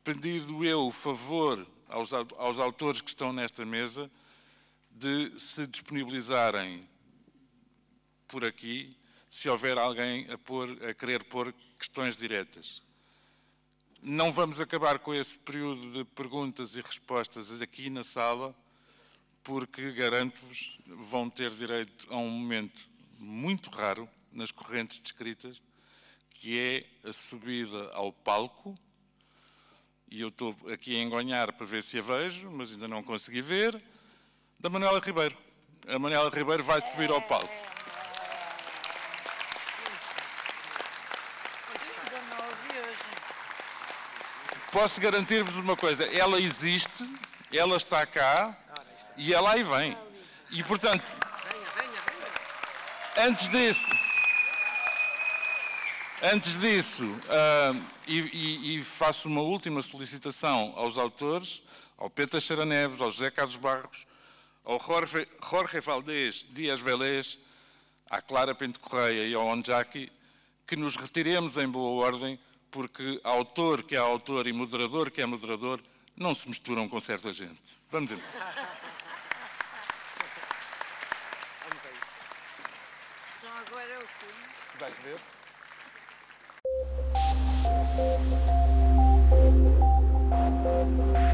pedindo eu o favor aos autores que estão nesta mesa de se disponibilizarem por aqui, se houver alguém a querer pôr questões diretas. Não vamos acabar com esse período de perguntas e respostas aqui na sala, porque, garanto-vos, vão ter direito a um momento muito raro nas correntes descritas, que é a subida ao palco, e eu estou aqui a engonhar para ver se a vejo, mas ainda não consegui ver, da Manuela Ribeiro. A Manuela Ribeiro vai subir ao palco. Ainda não ouvi hoje. Posso garantir-vos uma coisa, ela existe, ela está cá e ela aí vem. E, portanto, antes disso, e faço uma última solicitação aos autores, ao Pedro Teixeira Neves, ao José Carlos Barros, ao Jorge Valdés Dias Velés, à Clara Pinto Correia e ao Onjaki, que nos retiremos em boa ordem, porque autor que é autor e moderador que é moderador não se misturam com certa gente. Vamos embora. Então agora é o quê? Vais ver? Thank you.